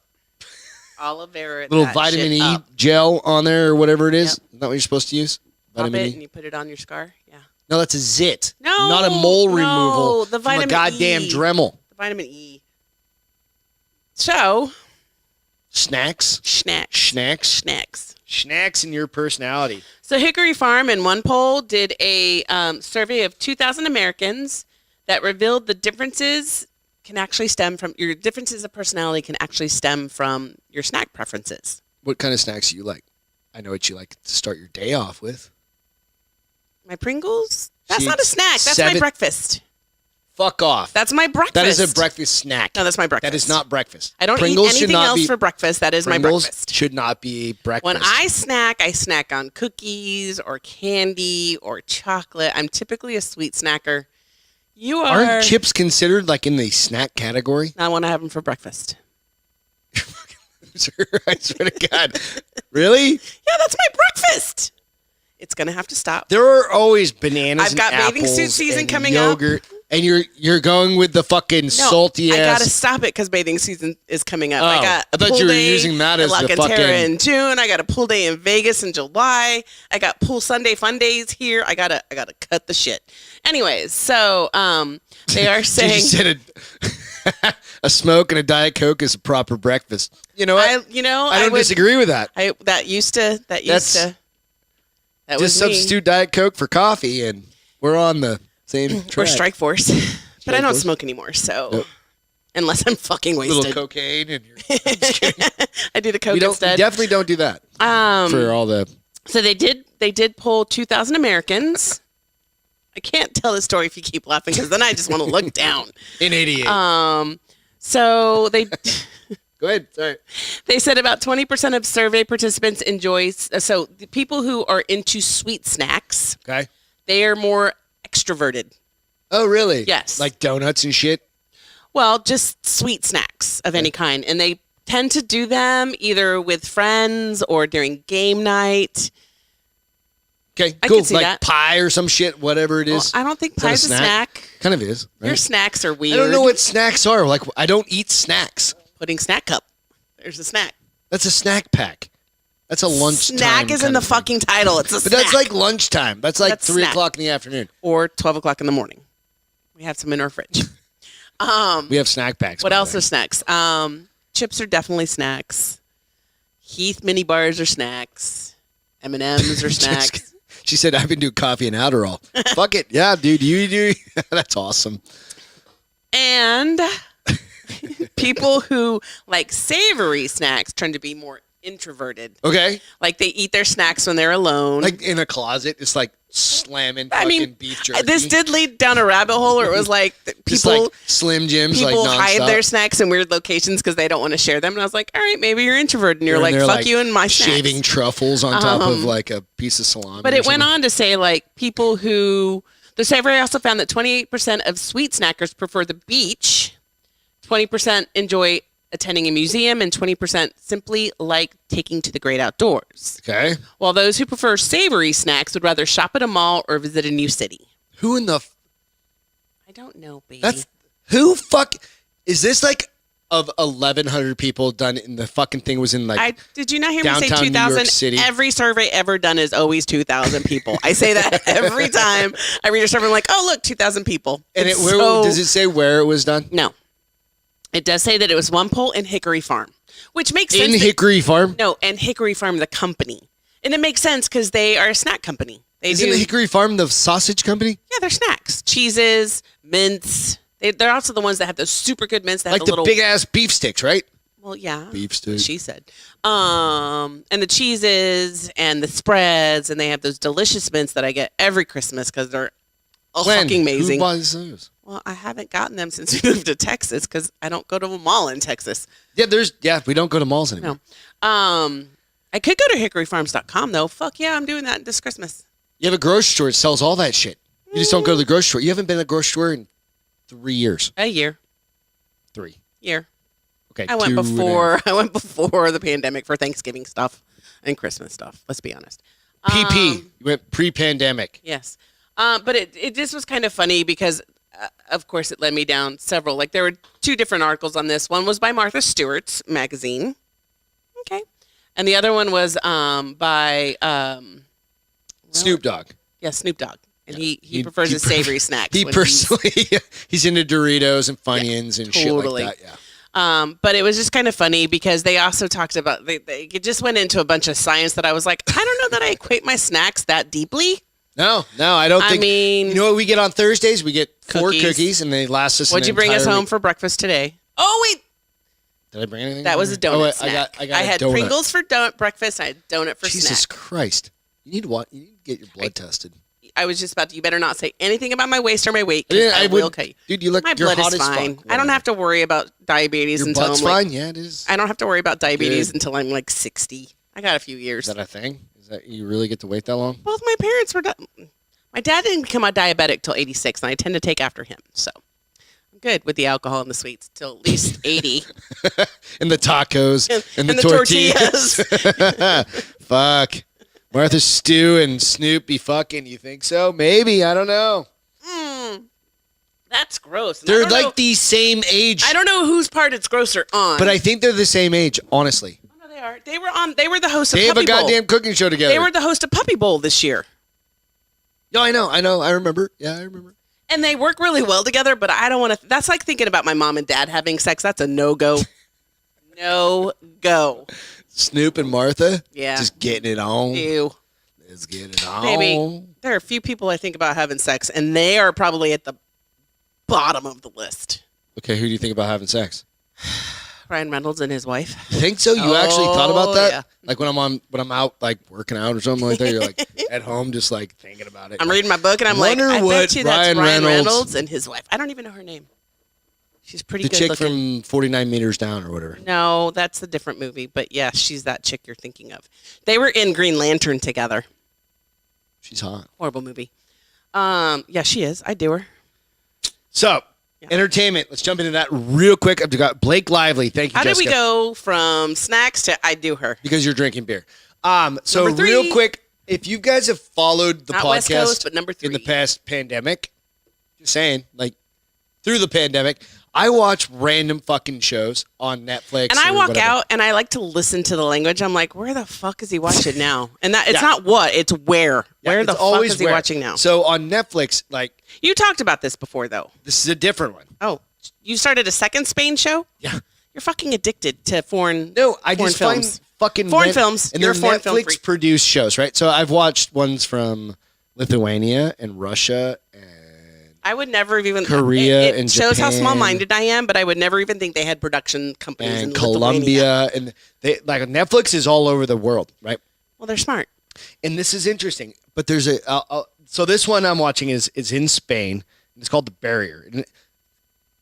Aloe vera. Little vitamin E gel on there or whatever it is. Yep. Is that what you're supposed to use? Vitamin E. And you put it on your scar. Yeah. No, that's a zit. No, not a mole removal. The vitamin from a goddamn Dremel. The vitamin E. So. Snacks in your personality. So Hickory Farm in one poll did a survey of 2,000 Americans that revealed the differences of personality can actually stem from your snack preferences. What kind of snacks do you like? I know what you like to start your day off with. My Pringles? That's not a snack. That's my breakfast. Fuck off. That's my breakfast. That is a breakfast snack. No, that's my breakfast. That is not breakfast. I don't Pringles eat anything else for breakfast. That is my breakfast. Should not be breakfast. When I snack on cookies or candy or chocolate. I'm typically a sweet snacker. You are. Aren't chips considered like in the snack category? I want to have them for breakfast. loser. I swear to God. Really? Yeah, that's my breakfast. It's gonna have to stop. There are always bananas. I've got and bathing suit apples season and coming yogurt, and you're going with the fucking salty I ass. gotta stop it because bathing season is coming up. Oh, I got I thought pool you were day using that at as La the Cantera fucking- in June. I got a pool day in Vegas in July. I got pool Sunday fun days here. I gotta cut the shit. Anyways, so they are saying You said a smoke and a Diet Coke is a proper breakfast. You know what? I don't disagree with that. That used to. That Just was me. substitute Diet Coke for coffee, and we're on the same track. We're strike force, but I Strike don't force? smoke anymore. So Nope. unless I'm fucking A wasted, little cocaine, and I'm just kidding. I do the coke We instead. definitely don't do that for all the. So they did poll 2,000 Americans. I can't tell the story if you keep laughing because then I just want to look down. In '88. So they Go ahead. Sorry. they said about 20% of survey participants enjoy. So the people who are into sweet snacks, Okay. they are more extroverted. Oh, really? Yes. Like donuts and shit. Well, just sweet snacks of any kind, and they tend to do them either with friends or during game night. Okay. I Cool. can see like that. pie or some shit, whatever it Well, is. I don't think Is that pie's a snack. Kind of is. Right? Your snacks are weird. I don't know what snacks are. Like, I don't eat snacks. Pudding snack cup. There's a snack. That's a snack pack. That's a lunchtime. Snack is in kind the of thing. fucking title. It's a But snack. that's like lunchtime. That's like That's 3 snack. o'clock in the afternoon. Or 12 o'clock in the morning. We have some in our fridge. We have snack packs. What by the else way. are snacks? Chips are definitely snacks. Heath mini bars are snacks. M&Ms are snacks. She said, I've been doing coffee and Adderall. Fuck it. Yeah, dude, you do. That's awesome. And people who like savory snacks tend to be more introverted. Okay. Like they eat their snacks when they're alone. Like in a closet, it's like slamming I fucking mean, beef jerky. this did lead down a rabbit hole where it was like Just people like Slim Jims, like people nonstop. hide their snacks in weird locations because they don't want to share them. And I was like, all right, maybe you're introverted and you're like, And they're, fuck you and my snacks. shaving truffles on top of like a piece of salami. But or it went something. on to say like people who the survey also found that 28% of sweet snackers prefer the beach, 20% enjoy attending a museum, and 20% simply like taking to the great outdoors. Okay. While those who prefer savory snacks would rather shop at a mall or visit a new city. Who in the I don't know, baby. That's who fuck is this like of 1,100 people done in the fucking thing was in like Did you not hear me say downtown New York 2,000? City. Every survey ever done is always 2,000 people. I say that every time I read a survey. I'm like, oh, look, 2,000 people. and It's where, does it say where it was done? No. It does say that it was one poll in Hickory Farm, which makes sense. In Hickory Farm? No, and Hickory Farm, the company. And it makes sense because they are a snack company. They Isn't do. Hickory Farm the sausage company? Yeah, they're snacks. Cheeses, mints. They're also the ones that have those super good mints that Like have the little big ass beef sticks, right? Well, yeah. Beef steak. She said. And the cheeses and the spreads, and they have those delicious mints that I get every Christmas because they're Glenn, fucking amazing. Who buys those? Well, I haven't gotten them since we moved to Texas because I don't go to a mall in Texas. Yeah, we don't go to malls anymore. No. I could go to hickoryfarms.com though. Fuck yeah, I'm doing that this Christmas. You have a grocery store that sells all that shit. You just don't go to the grocery store. You haven't been to the grocery store in 3 years. A year. 3. Year. Okay. I went 2 and a half. before the pandemic for Thanksgiving stuff and Christmas stuff. Let's be honest. PP. You went pre-pandemic. Yes. But it just was kind of funny because, of course, it led me down several. Like, there were 2 different articles on this. One was by Martha Stewart's magazine. Okay. And the other one was by... Snoop Dogg. Yeah, Snoop Dogg. And he prefers his savory snacks. He when personally, he's into Doritos and Funyuns and totally. shit like that. Yeah. But it was just kind of funny because they also talked about... It just went into a bunch of science that I was like, I don't know that I equate my snacks that deeply. No, I don't think. I mean... You know what we get on Thursdays? We get 4 Cookies. cookies, and they last us. What'd an you bring us entire home week. for breakfast today? Oh, wait. Did I bring anything? That was a donut Oh, wait, snack. I got I a had donut. Pringles for breakfast. I had donut for Jesus snack. Christ! You need what? You need to get your blood tested. I was just about to. You better not say anything about my waist or my weight. 'Cause Yeah, I will cut you. Dude, you look. My you're blood hot is as fine. fuck. I don't have to worry about diabetes Your until blood's I'm like. fine. Yeah, it is. I don't have to worry about diabetes Good. until I'm like 60. I got a few years. Is that a thing? Is that you really get to wait that long? Both my parents were. My dad didn't become a diabetic till 86, and I tend to take after him. So Good with the alcohol and the sweets till at least 80. And the tacos and the tortillas. Fuck. Martha Stew and Snoop be fucking. You think so? Maybe. I don't know. That's gross. And They're like the same age. I don't know whose part it's grosser on. But I think they're the same age, honestly. Oh, no, they are. They were the host of They have Puppy a goddamn Bowl. cooking show together. They were the host of Puppy Bowl this year. No, I know. I remember. Yeah, I remember. And they work really well together, but I don't want to. That's like thinking about my mom and dad having sex. That's a no-go. No-go. Snoop and Martha? Yeah. Just getting it on. Ew. Let's get it on. Maybe. There are a few people I think about having sex, and they are probably at the bottom of the list. Okay, who do you think about having sex? Ryan Reynolds and his wife. Think so? You actually thought about that? Yeah. Like when I'm out like working out or something like that, you're like at home just like thinking about it. I'm reading my book and I'm like, Wonder I what bet you that's Ryan Ryan Reynolds- Reynolds and his wife. I don't even know her name. She's pretty the good chick looking. from 49 Meters Down or whatever. No, that's a different movie. But yeah, she's that chick you're thinking of. They were in Green Lantern together. She's hot. Horrible movie. Yeah, she is. I do her. So, Yeah. entertainment. Let's jump into that real quick. I've got Blake Lively. Thank you, How Jessica. did we go from snacks to I do her? Because you're drinking beer. So Number 3. real quick, if you guys have followed the Not podcast West Coast, but number 3. in the past pandemic, just saying, like through the pandemic, I watch random fucking shows on Netflix. And I or walk whatever. out and I like to listen to the language. I'm like, where the fuck is he watching now? And that it's Yeah. not what, it's where. Yeah, Where it's the fuck always is he where. watching now? So on Netflix, like You talked about this before, though. this is a different one. Oh, you started a second Spain show? Yeah. You're fucking addicted to foreign. No, I foreign just films. find fucking Foreign films. and You're they're a foreign film Netflix freak. produced shows, right? So I've watched ones from Lithuania and Russia and I would never have even. Korea it and shows how Japan. small-minded I am, but I would never even think they had production companies in and Lithuania. Colombia, and they like Netflix is all over the world, right? Well, they're smart. And this is interesting, but there's a so this one I'm watching is in Spain. It's called The Barrier. And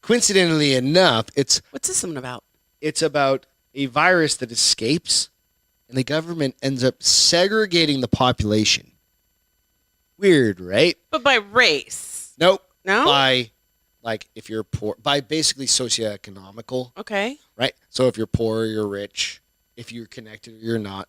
coincidentally enough, it's What's this one about? about a virus that escapes, and the government ends up segregating the population. Weird, right? But by race. Nope. No? By like if you're poor, by basically socioeconomical, Okay. right? So if you're poor, you're rich. If you're connected, you're not,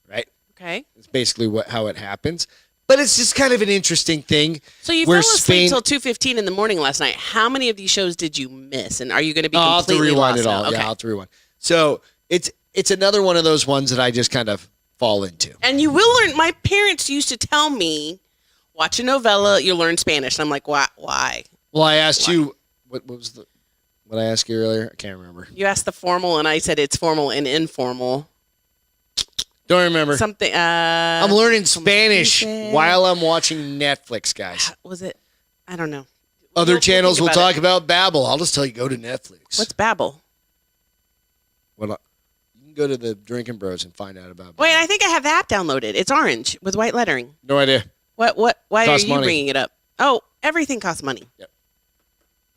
right? Okay. It's basically how it happens. But it's just kind of an interesting thing. So you where fell asleep Spain- till 2:15 in the morning last night. How many of these shows did you miss? And are you going to be I'll have to completely rewind lost it all. now? Okay. Yeah, I'll have to rewind. So it's another one of those ones that I just kind of fall into. And you will learn. My parents used to tell me, watch a novella, you'll learn Spanish. And I'm like, why? Well, I asked you what was what I asked you earlier? I can't remember. You asked the formal, and I said it's formal and informal. Don't remember. Something. I'm learning Spanish dice. while I'm watching Netflix, guys. Was it? I don't know. Other We'll channels think will about talk about Babbel. I'll just tell you, go to Netflix. What's Babbel? Well, you can go to the Drinking Bros and find out about. Wait, Babbel. I think I have the app downloaded. It's orange with white lettering. No idea. What? Why are Costs you money. bringing it up? Oh, everything costs money.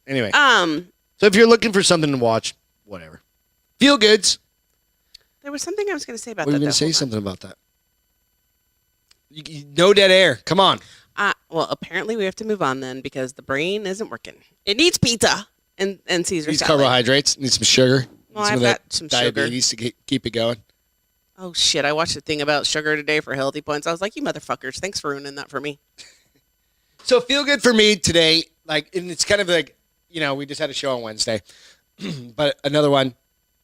Anyway, so if you're looking for something to watch, whatever. Feel goods. There was something I was going to say about What are that. you going to though. say Hold on. something about that? No dead air. Come on. Well, apparently we have to move on then because the brain isn't working. It needs pizza and Caesar Needs salad. carbohydrates. Needs some sugar. Well, Needs I've of that got some sugar. diabetes to keep it going. Oh shit! I watched a thing about sugar today for healthy points. I was like, you motherfuckers! Thanks for ruining that for me. So feel good for me today. Like, and it's kind of like, we just had a show on Wednesday, but another one,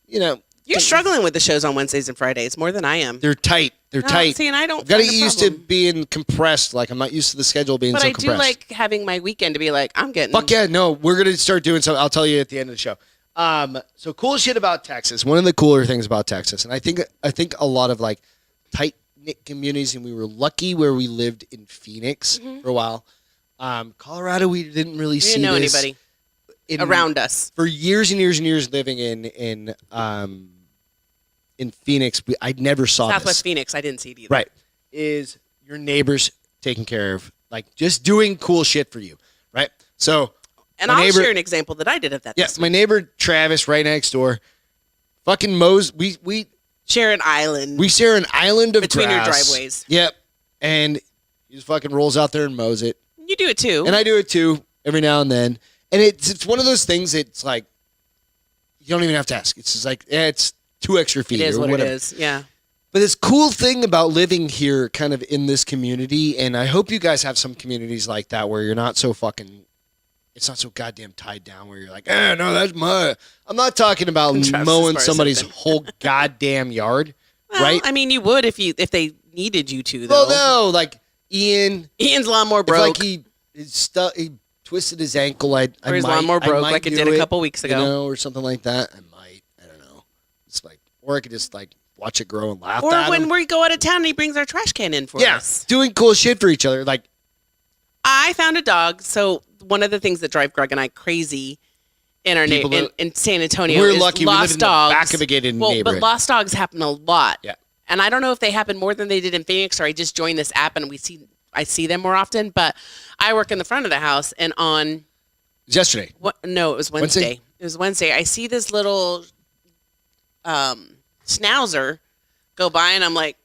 You're struggling with the shows on Wednesdays and Fridays more than I am. they're tight. They're No, tight. See, and I don't. I've got to find get a used to problem. being compressed. Like, I'm not used to the schedule being But so I do compressed. like having my weekend to be like, I'm getting. Fuck yeah, no, we're gonna start doing something. I'll tell you at the end of the show. So cool shit about Texas. One of the cooler things about Texas, and I think a lot of like tight knit communities, and we were lucky where we lived in Phoenix for a while. Colorado, we didn't really We see didn't know this anybody in- around us. for years and years and years living in Phoenix. I never saw Southwest this. Phoenix, I didn't see it either. Right, is your neighbors taking care of, like just doing cool shit for you, right? So. And My I'll neighbor- share an example that I did of that. Yeah, this my week. neighbor Travis, right next door, fucking mows. We Share an island. share an island of Between your grass. driveways. Yep, and he just fucking rolls out there and mows it, You do it too. and I do it too every now and then. And it's one of those things. It's like you don't even have to ask. It's just like it's 2 extra feet. It is or what whatever. it is. Yeah. But this cool thing about living here, kind of in this community, and I hope you guys have some communities like that where you're not so fucking. It's not so goddamn tied down where you're like, no, that's my. I'm not talking about mowing somebody's whole goddamn yard, Well, right? I mean, you would if they needed you to, though. Well, no, like Ian's lawnmower broke. Like he twisted his ankle. Or his lawnmower broke, like it did a couple weeks ago, or something like that. I don't know. It's like, or I could just like watch it grow and laugh. Or at when him. we go out of town and he brings our trash can in for us. Doing cool shit for each other. Like I found a dog. So one of the things that drive Greg and I crazy in our in San Antonio we're is lucky lost we live in dogs. the back of a gated neighborhood. But lost dogs happen a lot. Yeah. And I don't know if they happen more than they did in Phoenix, or I just joined this app and I see them more often. But I work in the front of the house, and on yesterday. No, it was Wednesday. It was Wednesday. I see this little schnauzer go by, and I'm like,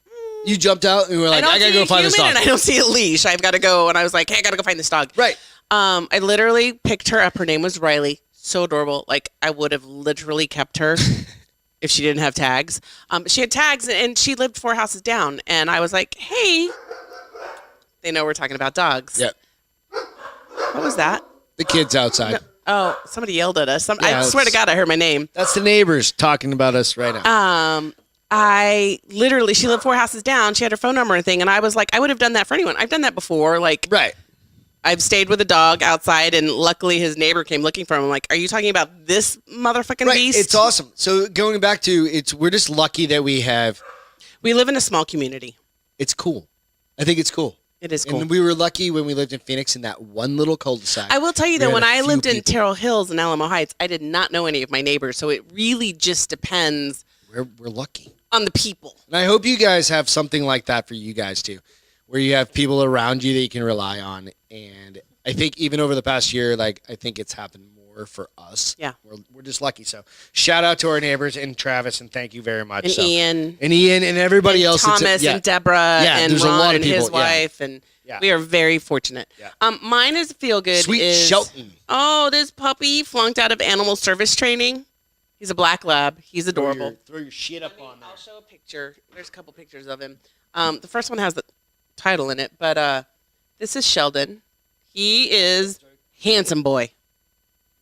you jumped out and you were like, I gotta go find this dog. And I don't see a leash. I've got to go. And I was like, hey, I gotta go find this dog. Right. I literally picked her up. Her name was Riley. So adorable. Like I would have literally kept her if she didn't have tags. She had tags, and she lived 4 houses down. And I was like, hey, they know we're talking about dogs. Yep. What was that? The kids outside. No. Oh, somebody yelled at us. I swear to God, I heard my name. That's the neighbors talking about us right now. She lived 4 houses down. She had her phone number and thing. And I was like, I would have done that for anyone. I've done that before. Like, right. I've stayed with a dog outside, and luckily his neighbor came looking for him. I'm like, are you talking about this motherfucking beast? It's awesome. So going back to we're just lucky that we live in a small community. It's cool. I think it's cool. It is cool. And we were lucky when we lived in Phoenix in that one little cul-de-sac. I will tell you that when I lived in Terrell Hills and Alamo Heights, I did not know any of my neighbors. So it really just depends. We're lucky on the people. And I hope you guys have something like that for you guys too, where you have people around you that you can rely on. And I think even over the past year, like I think it's happened more for us. Yeah, we're just lucky. So shout out to our neighbors and Travis, and thank you very much. And Ian and everybody else. Thomas and Deborah and there's Ron a lot of and people. his wife and. Yeah. We are very fortunate. Yeah. Mine is feel good. Sweet Shelton. Oh, this puppy flunked out of animal service training. He's a black lab. He's adorable. Throw your shit up on there. I'll show a picture. There's a couple pictures of him. The first one has the title in it, but this is Sheldon. He is handsome boy.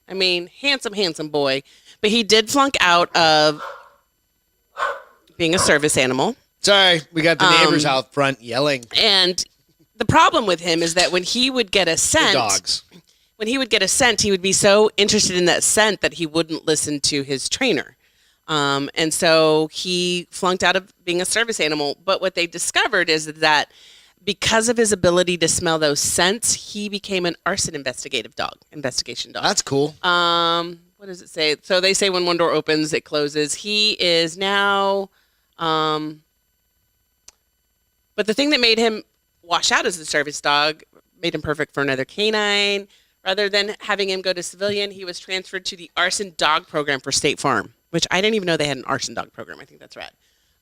I mean, handsome boy. But he did flunk out of being a service animal. Sorry, we got the neighbors out front yelling. And the problem with him is that when he would get a scent, he would be so interested in that scent that he wouldn't listen to his trainer. And so he flunked out of being a service animal. But what they discovered is that because of his ability to smell those scents, he became an arson investigation dog. That's cool. What does it say? So they say when one door opens, it closes. He is now, but the thing that made him wash out as a service dog made him perfect for another canine. Rather than having him go to civilian, he was transferred to the arson dog program for State Farm, which I didn't even know they had an arson dog program. I think that's rad.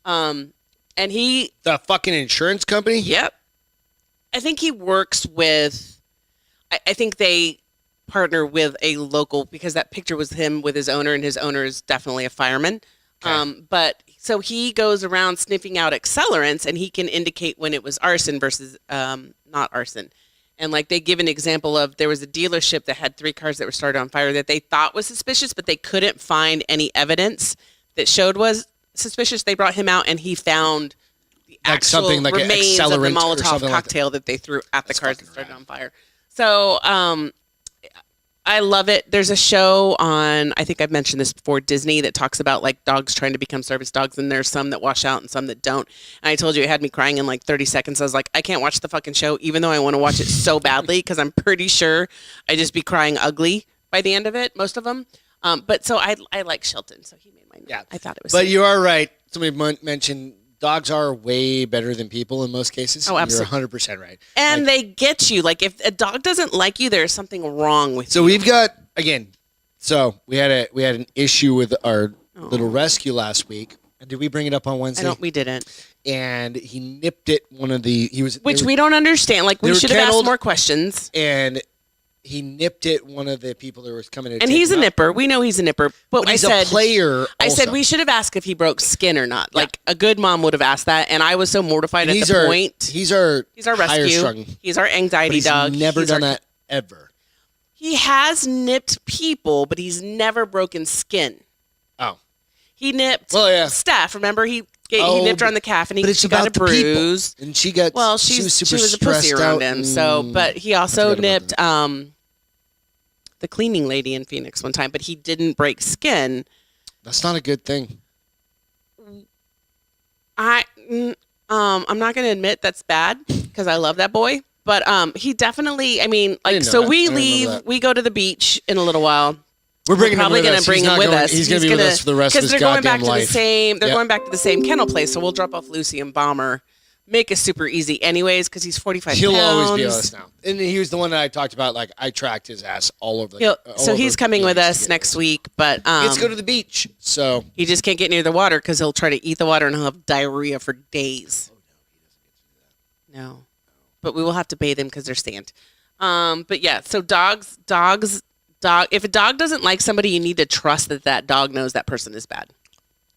And the fucking insurance company? Yep. I think he works with, I think they partner with a local, because that picture was him with his owner, and his owner is definitely a fireman. Okay. But so he goes around sniffing out accelerants, and he can indicate when it was arson versus not arson. And like they give an example of, there was a dealership that had 3 cars that were started on fire that they thought was suspicious, but they couldn't find any evidence that showed was suspicious. They brought him out, and he found the actual something like remains an of the accelerant Molotov cocktail that they threw at the cars that started on fire. So I love it. There's a show on, I think I've mentioned this before, Disney, that talks about like dogs trying to become service dogs, and there's some that wash out and some that don't. And I told you it had me crying in like 30 seconds. I was like, I can't watch the fucking show, even though I want to watch it so badly, because I'm pretty sure I'd just be crying ugly by the end of it, most of them. But so I like Shelton, so he made my note. Yeah. I thought it was. But sweet. You are right. Somebody mentioned dogs are way better than people in most cases. Oh, absolutely. You're 100% right. And they get you. Like if a dog doesn't like you, there's something wrong with you. So we've got, again, we had an issue with our little rescue last week. And did we bring it up on Wednesday? We didn't. And he nipped it. Which we don't understand. Like we should have asked more questions. And he nipped at one of the people that was coming to And he's a nipper. We know he's a nipper. But he's I said, a player. I said also. we should have asked if he broke skin or not. Like a good mom would have asked that. And I was so mortified at the point. He's our rescue. strung, he's our anxiety he's dog. Never done that ever. He has nipped people, but he's never broken skin. Oh. He nipped Steph. Remember, he nipped her on the calf, and she got a bruise. And she got she was super she was a pussy stressed around out him. So, but he also nipped the cleaning lady in Phoenix one time, but he didn't break skin. That's not a good thing. I'm not going to admit that's bad because I love that boy. But he definitely, I mean, like, so we leave, we go to the beach in a little while. We're bringing probably him with us. Bring him with us. He's going to be with us for the rest of his goddamn life. They're going back to the same kennel place, so we'll drop off Lucy and Bomber. Make it super easy anyways because he's 45 pounds. He'll always be with us now. And he was the one that I talked about. Like, I tracked his ass all over the So he's coming with us next week, but let's go to the beach. So he just can't get near the water because he'll try to eat the water and he'll have diarrhea for days. Oh, no, he doesn't get to do that. No. But we will have to bathe him because they're sand. But yeah, so dogs. If a dog doesn't like somebody, you need to trust that dog knows that person is bad.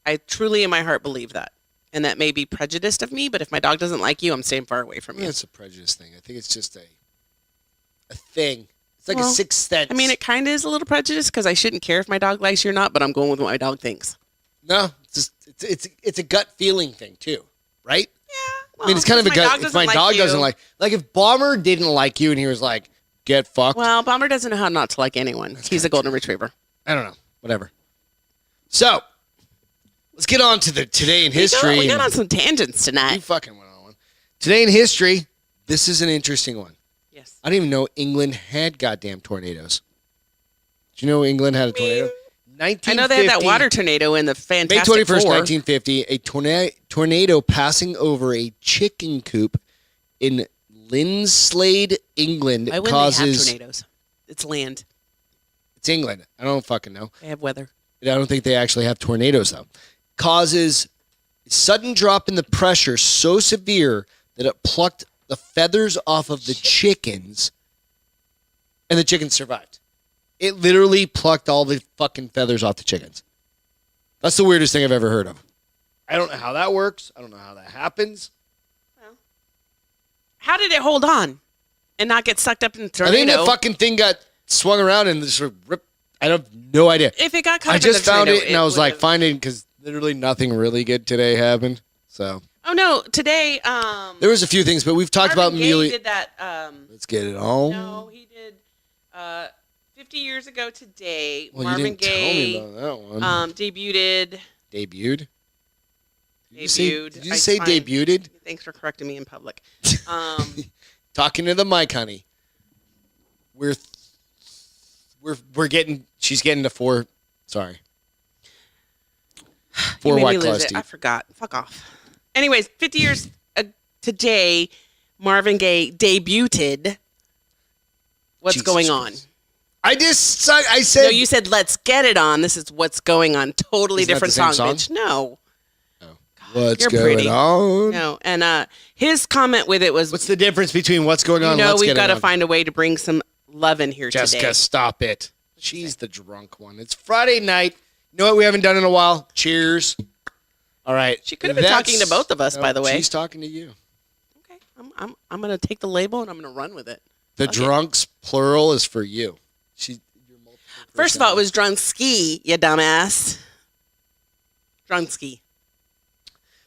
I truly, in my heart, believe that. And that may be prejudiced of me, but if my dog doesn't like you, I'm staying far away from you. It's a prejudice thing. I think it's just a thing. It's like a sixth sense. I mean, it kind of is a little prejudice because I shouldn't care if my dog likes you or not, but I'm going with what my dog thinks. No, it's a gut feeling thing too, right? Yeah. Well, I mean, it's kind of a gut. If my dog doesn't like if Bomber didn't like you and he was like, get fucked. Well, Bomber doesn't know how not to like anyone. He's a golden retriever. I don't know. Whatever. So, let's get on to the Today in History. We got on some tangents tonight. You fucking went on one. Today in History, this is an interesting one. Yes. I didn't even know England had goddamn tornadoes. Did you know England had a tornado? I know they had that water tornado in the Fantastic May 21st, Four. 1950, a tornado passing over a chicken coop in Linslade, England Why wouldn't they have tornadoes? It's land. It's England. I don't fucking know. They have weather. I don't think they actually have tornadoes, though. Causes sudden drop in the pressure so severe that it plucked the feathers off of the chickens, and the chickens survived. It literally plucked all the fucking feathers off the chickens. That's the weirdest thing I've ever heard of. I don't know how that works. I don't know how that happens. Well, how did it hold on and not get sucked up in the tornado? I think the fucking thing got swung around and just ripped. I have no idea. If it got caught I up in just the found tornado, it and I was like finding because literally nothing really good today happened. So. Oh no! Today, there was a few things, but we've talked about Gaye did that. Let's get it on. No, he did. 50 years ago today, Well, Marvin you didn't Gaye tell me about that one. debuted. Debuted? Debuted. Did you say debuted? Thanks for correcting me in public. Talking to the mic, honey. We're getting. She's getting to 4. Sorry. 4 White Claws deep. I forgot. Fuck off. Anyways, 50 years today, Marvin Gaye debuted. What's going on? I said. No, you said let's get it on. This is what's going on. Totally different song, bitch. No. Oh. What's You're going pretty. on? No, and his comment with it was, what's the difference between what's going on? You know, and we've got to find a way to bring some love in here Jessica, today. stop it. She's the drunk one. It's Friday night. You know what we haven't done in a while? Cheers. All right. She could have been talking to both of us, by the way. She's talking to you. Okay, I'm gonna take the label and I'm gonna run with it. The drunks plural is for you. First of all, it was Drunski, you dumbass. Drunski.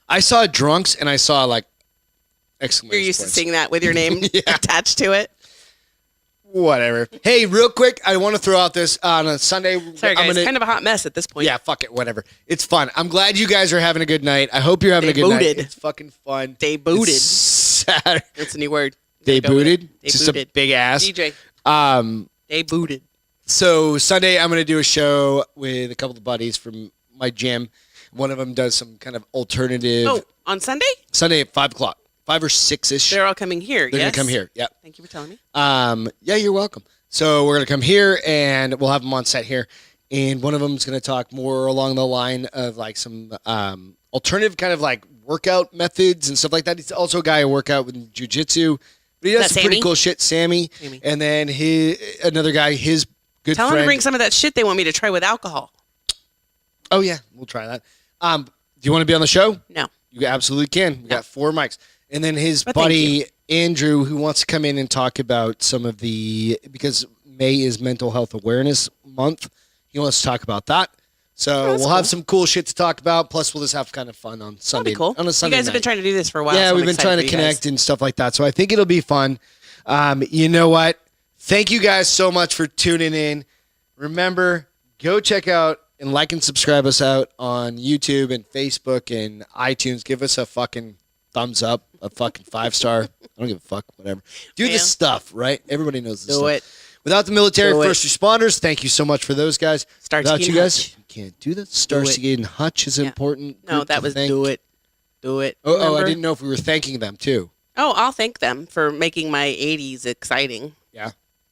I saw drunks and I saw like exclamation You're used points. to seeing that with your name attached to it. Whatever. Hey, real quick, I want to throw out this on a Sunday. Sorry, guys. It's kind of a hot mess at this point. Yeah, fuck it. Whatever. It's fun. I'm glad you guys are having a good night. I hope you're having a good night. It's fucking fun. They booted. Saturday. That's a new word. They booted? They Just booted. a big ass. DJ. They booted. So Sunday, I'm going to do a show with a couple of buddies from my gym. One of them does some kind of alternative. Oh, on Sunday? Sunday at 5 o'clock. 5 or 6-ish. They're all coming here, They're going to come here. Yeah. Thank you for telling me. Yeah, you're welcome. So we're going to come here, and we'll have them on set here. And one of them is going to talk more along the line of like some alternative kind of like workout methods and stuff like that. He's also a guy who work out with jiu-jitsu. But he does Is that some pretty Sammy? cool shit. Sammy. And then another guy, his good Tell friend. him to bring some of that shit they want me to try with alcohol. Oh, yeah. We'll try that. Do you want to be on the show? No. You absolutely can. We got 4 mics. And then his But thank buddy, Andrew, who wants to come in and talk about some of because May is Mental Health Awareness Month. He wants to talk about that. So we'll have some cool shit to talk about. Plus, we'll just have kind of fun on Sunday. That'd be cool. On a Sunday You guys have been night. trying to do this for a while. Yeah, so we've I'm been trying to excited for you connect guys. and stuff like that. So I think it'll be fun. You know what? Thank you guys so much for tuning in. Remember, go check out and like and subscribe us out on YouTube and Facebook and iTunes. Give us a fucking thumbs up, a fucking 5-star. I don't give a fuck, whatever. Do Yeah. this stuff, right? Everybody knows this Do stuff. it. Without the military Do it. first responders, thank you so much for those guys. Starsky Without and you guys, Hutch. you can't do that. Starsky and Hutch is important. No, group that to was thank. do it. Do it. Oh, I Remember? didn't know if we were thanking them too. Oh, I'll thank them for making my 80s exciting. Yeah.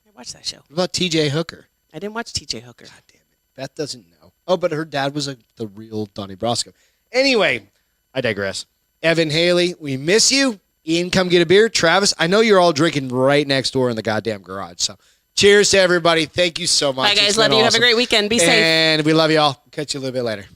I watched that show. What about TJ Hooker? I didn't watch TJ Hooker. God damn it. Beth doesn't know. Oh, but her dad was the real Donnie Brasco. Anyway, I digress. Evan Haley, we miss you. Ian, come get a beer. Travis, I know you're all drinking right next door in the goddamn garage. So cheers to everybody. Thank you so much. Bye, guys. It's been Love you. Have a awesome. great weekend. Be safe. And we love you all. Catch you a little bit later.